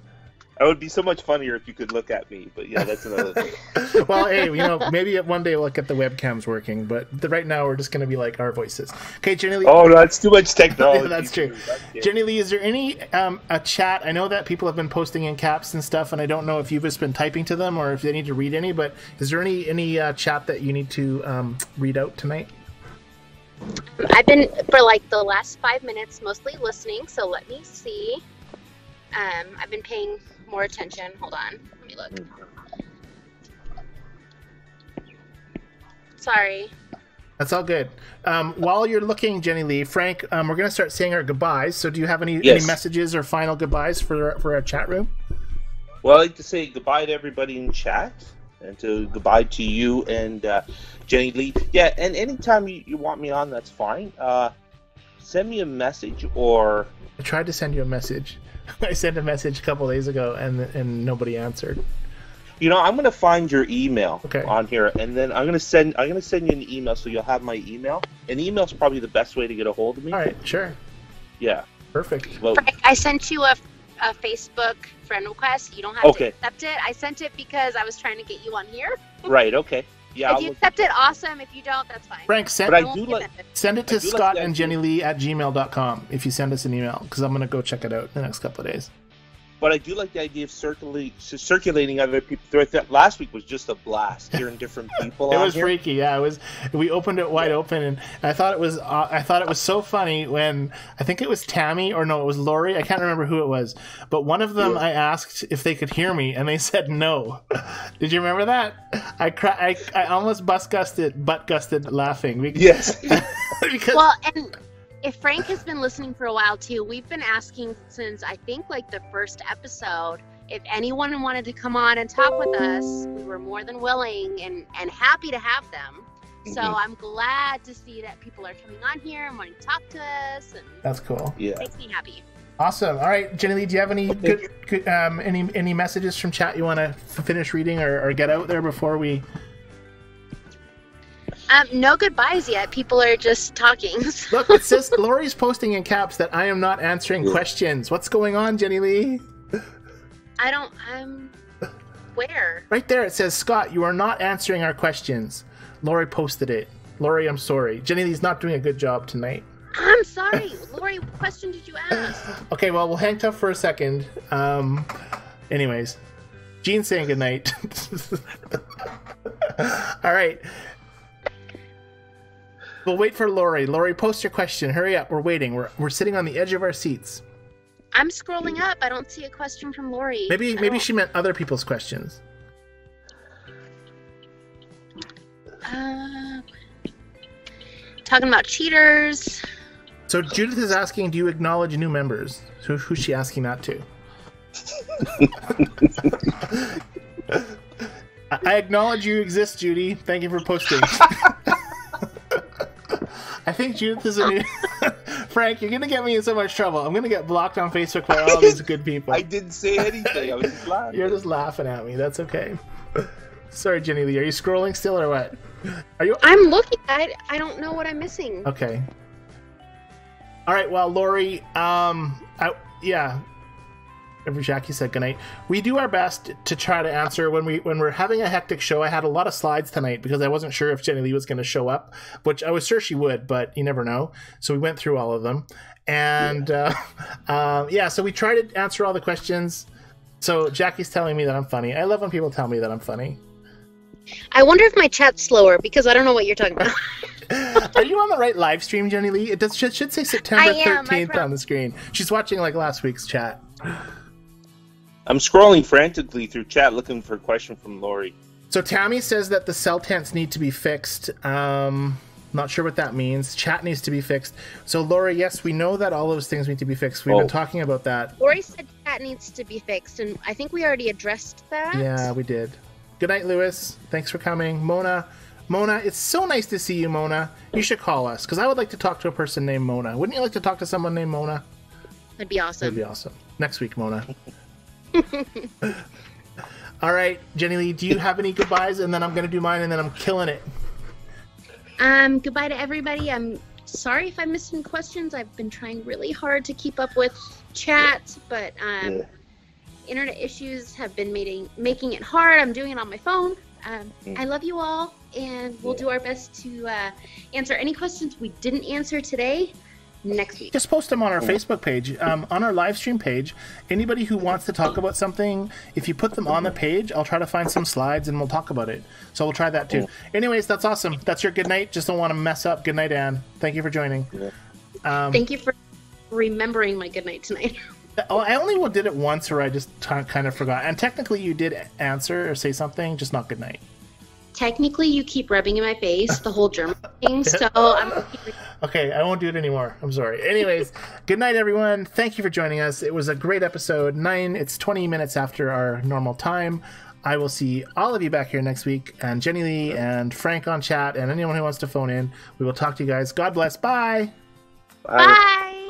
It would be so much funnier if you could look at me, but yeah, that's another thing.
Well, hey, maybe one day we'll get the webcams working, but right now we're just going to be like our voices. Okay, Jennilee.
Oh, no, that's too much technology.
Yeah, that's true. Jennilee, is there any a chat? I know that people have been posting in caps and stuff, and I don't know if you've just been typing to them or if they need to read any, but is there any chat that you need to read out tonight?
I've been, for like the last 5 minutes, mostly listening, so let me see. I've been paying more attention. Hold on. Let me look. Sorry.
That's all good. While you're looking, Jennilee, Frank, we're going to start saying our goodbyes. So do you have any messages or final goodbyes for our chat room?
Well, I'd like to say goodbye to everybody in chat. And to goodbye to you and Jennilee. Yeah, and anytime you want me on, that's fine. Send me a message or...
I tried to send you a message. I sent a message a couple days ago and nobody answered.
You know, I'm gonna find your email
okay.
on here, and then I'm gonna send you an email so you'll have my email. And email's probably the best way to get a hold of me.
All right, sure.
Yeah.
Perfect.
Well, Frank, I sent you a Facebook friend request. You don't have to accept it. I sent it because I was trying to get you on here.
Right. Okay. Yeah.
If you accept it, awesome. If you don't, that's fine.
Frank, send it to Scott and Jennilee at gmail.com if you send us an email, because I'm gonna go check it out in the next couple of days.
But I do like the idea of circulating other people. Last week was just a blast hearing different people.
It was freaky, yeah. It was. We opened it wide open, and I thought it was so funny when I think it was Tammy or no, it was Lori. I can't remember who it was, but one of them I asked if they could hear me, and they said no. Did you remember that? I almost butt gusted laughing.
Yes.
Because
and if Frank has been listening for a while too, we've been asking since I think like the first episode, if anyone wanted to come on and talk with us. We were more than willing and happy to have them. So I'm glad to see that people are coming on here and wanting to talk to us. And
that's cool.
Yeah,
makes me happy.
Awesome. All right, Jennilee, do you have any good any messages from chat you want to finish reading or get out there before we?
No goodbyes yet. People are just talking.
Look, it says Lori's posting in caps that I am not answering questions. What's going on, Jennilee?
Where?
Right there it says, Scott, you are not answering our questions. Lori posted it. Lori, I'm sorry. Jennilee's not doing a good job tonight.
I'm sorry. Lori, what question did you ask?
Okay, well, we'll hang tough for a second. Anyways, Jean's saying goodnight. All right. We'll wait for Lori. Lori, post your question. Hurry up. We're waiting. We're sitting on the edge of our seats.
I'm scrolling up. I don't see a question from Lori.
Maybe she meant other people's questions.
Talking about cheaters.
So Judith is asking, do you acknowledge new members? Who's she asking that to? I acknowledge you exist, Judy. Thank you for posting. I think Judith is a new... Frank, you're going to get me in so much trouble. I'm going to get blocked on Facebook by all these good people.
I didn't say anything. I was just laughing.
You're just laughing at me. That's okay. Sorry, Jennilee. Are you scrolling still or what?
I'm looking. I don't know what I'm missing.
Okay. All right. Well, Lori, yeah. Every Jackie said goodnight. We do our best to try to answer when we're having a hectic show. I had a lot of slides tonight because I wasn't sure if Jennilee was going to show up, which I was sure she would, but you never know. So we went through all of them, and so we try to answer all the questions. So Jackie's telling me that I'm funny. I love when people tell me that I'm funny.
I wonder if my chat's slower because I don't know what you're talking about.
Are you on the right live stream, Jennilee? It should say September 13th on the screen. She's watching like last week's chat.
I'm scrolling frantically through chat looking for a question from Lori.
So Tammy says that the cell tents need to be fixed. Not sure what that means. Chat needs to be fixed. So Lori, yes, we know that all those things need to be fixed. We've been talking about that.
Lori said chat needs to be fixed, and I think we already addressed that.
Yeah, we did. Good night, Lewis. Thanks for coming. Mona, it's so nice to see you, Mona. You should call us, because I would like to talk to a person named Mona. Wouldn't you like to talk to someone named Mona?
That'd be awesome.
That'd be awesome. Next week, Mona. All right, Jennilee, do you have any goodbyes? And then I'm going to do mine, and then I'm killing it.
Goodbye to everybody. I'm sorry if I missed any questions. I've been trying really hard to keep up with chat, but internet issues have been making it hard. I'm doing it on my phone. I love you all, and we'll do our best to answer any questions we didn't answer today next week.
Just post them on our Facebook page, on our live stream page. Anybody who wants to talk about something, if you put them on the page, I'll try to find some slides and we'll talk about it. So we'll try that too. Anyways, that's awesome. That's your good night. Just don't want to mess up. Good night, Anne. Thank you for joining.
Thank you for remembering my good night tonight.
I only did it once, or I just kind of forgot. And technically, you did answer or say something, just not good night.
Technically, you keep rubbing in my face the whole German thing, so I'm...
Okay, I won't do it anymore. I'm sorry. Anyways, good night, everyone. Thank you for joining us. It was a great episode. It's 20 minutes after our normal time. I will see all of you back here next week, and Jennilee and Frank on chat, and anyone who wants to phone in. We will talk to you guys. God bless. Bye.
Bye.
Bye.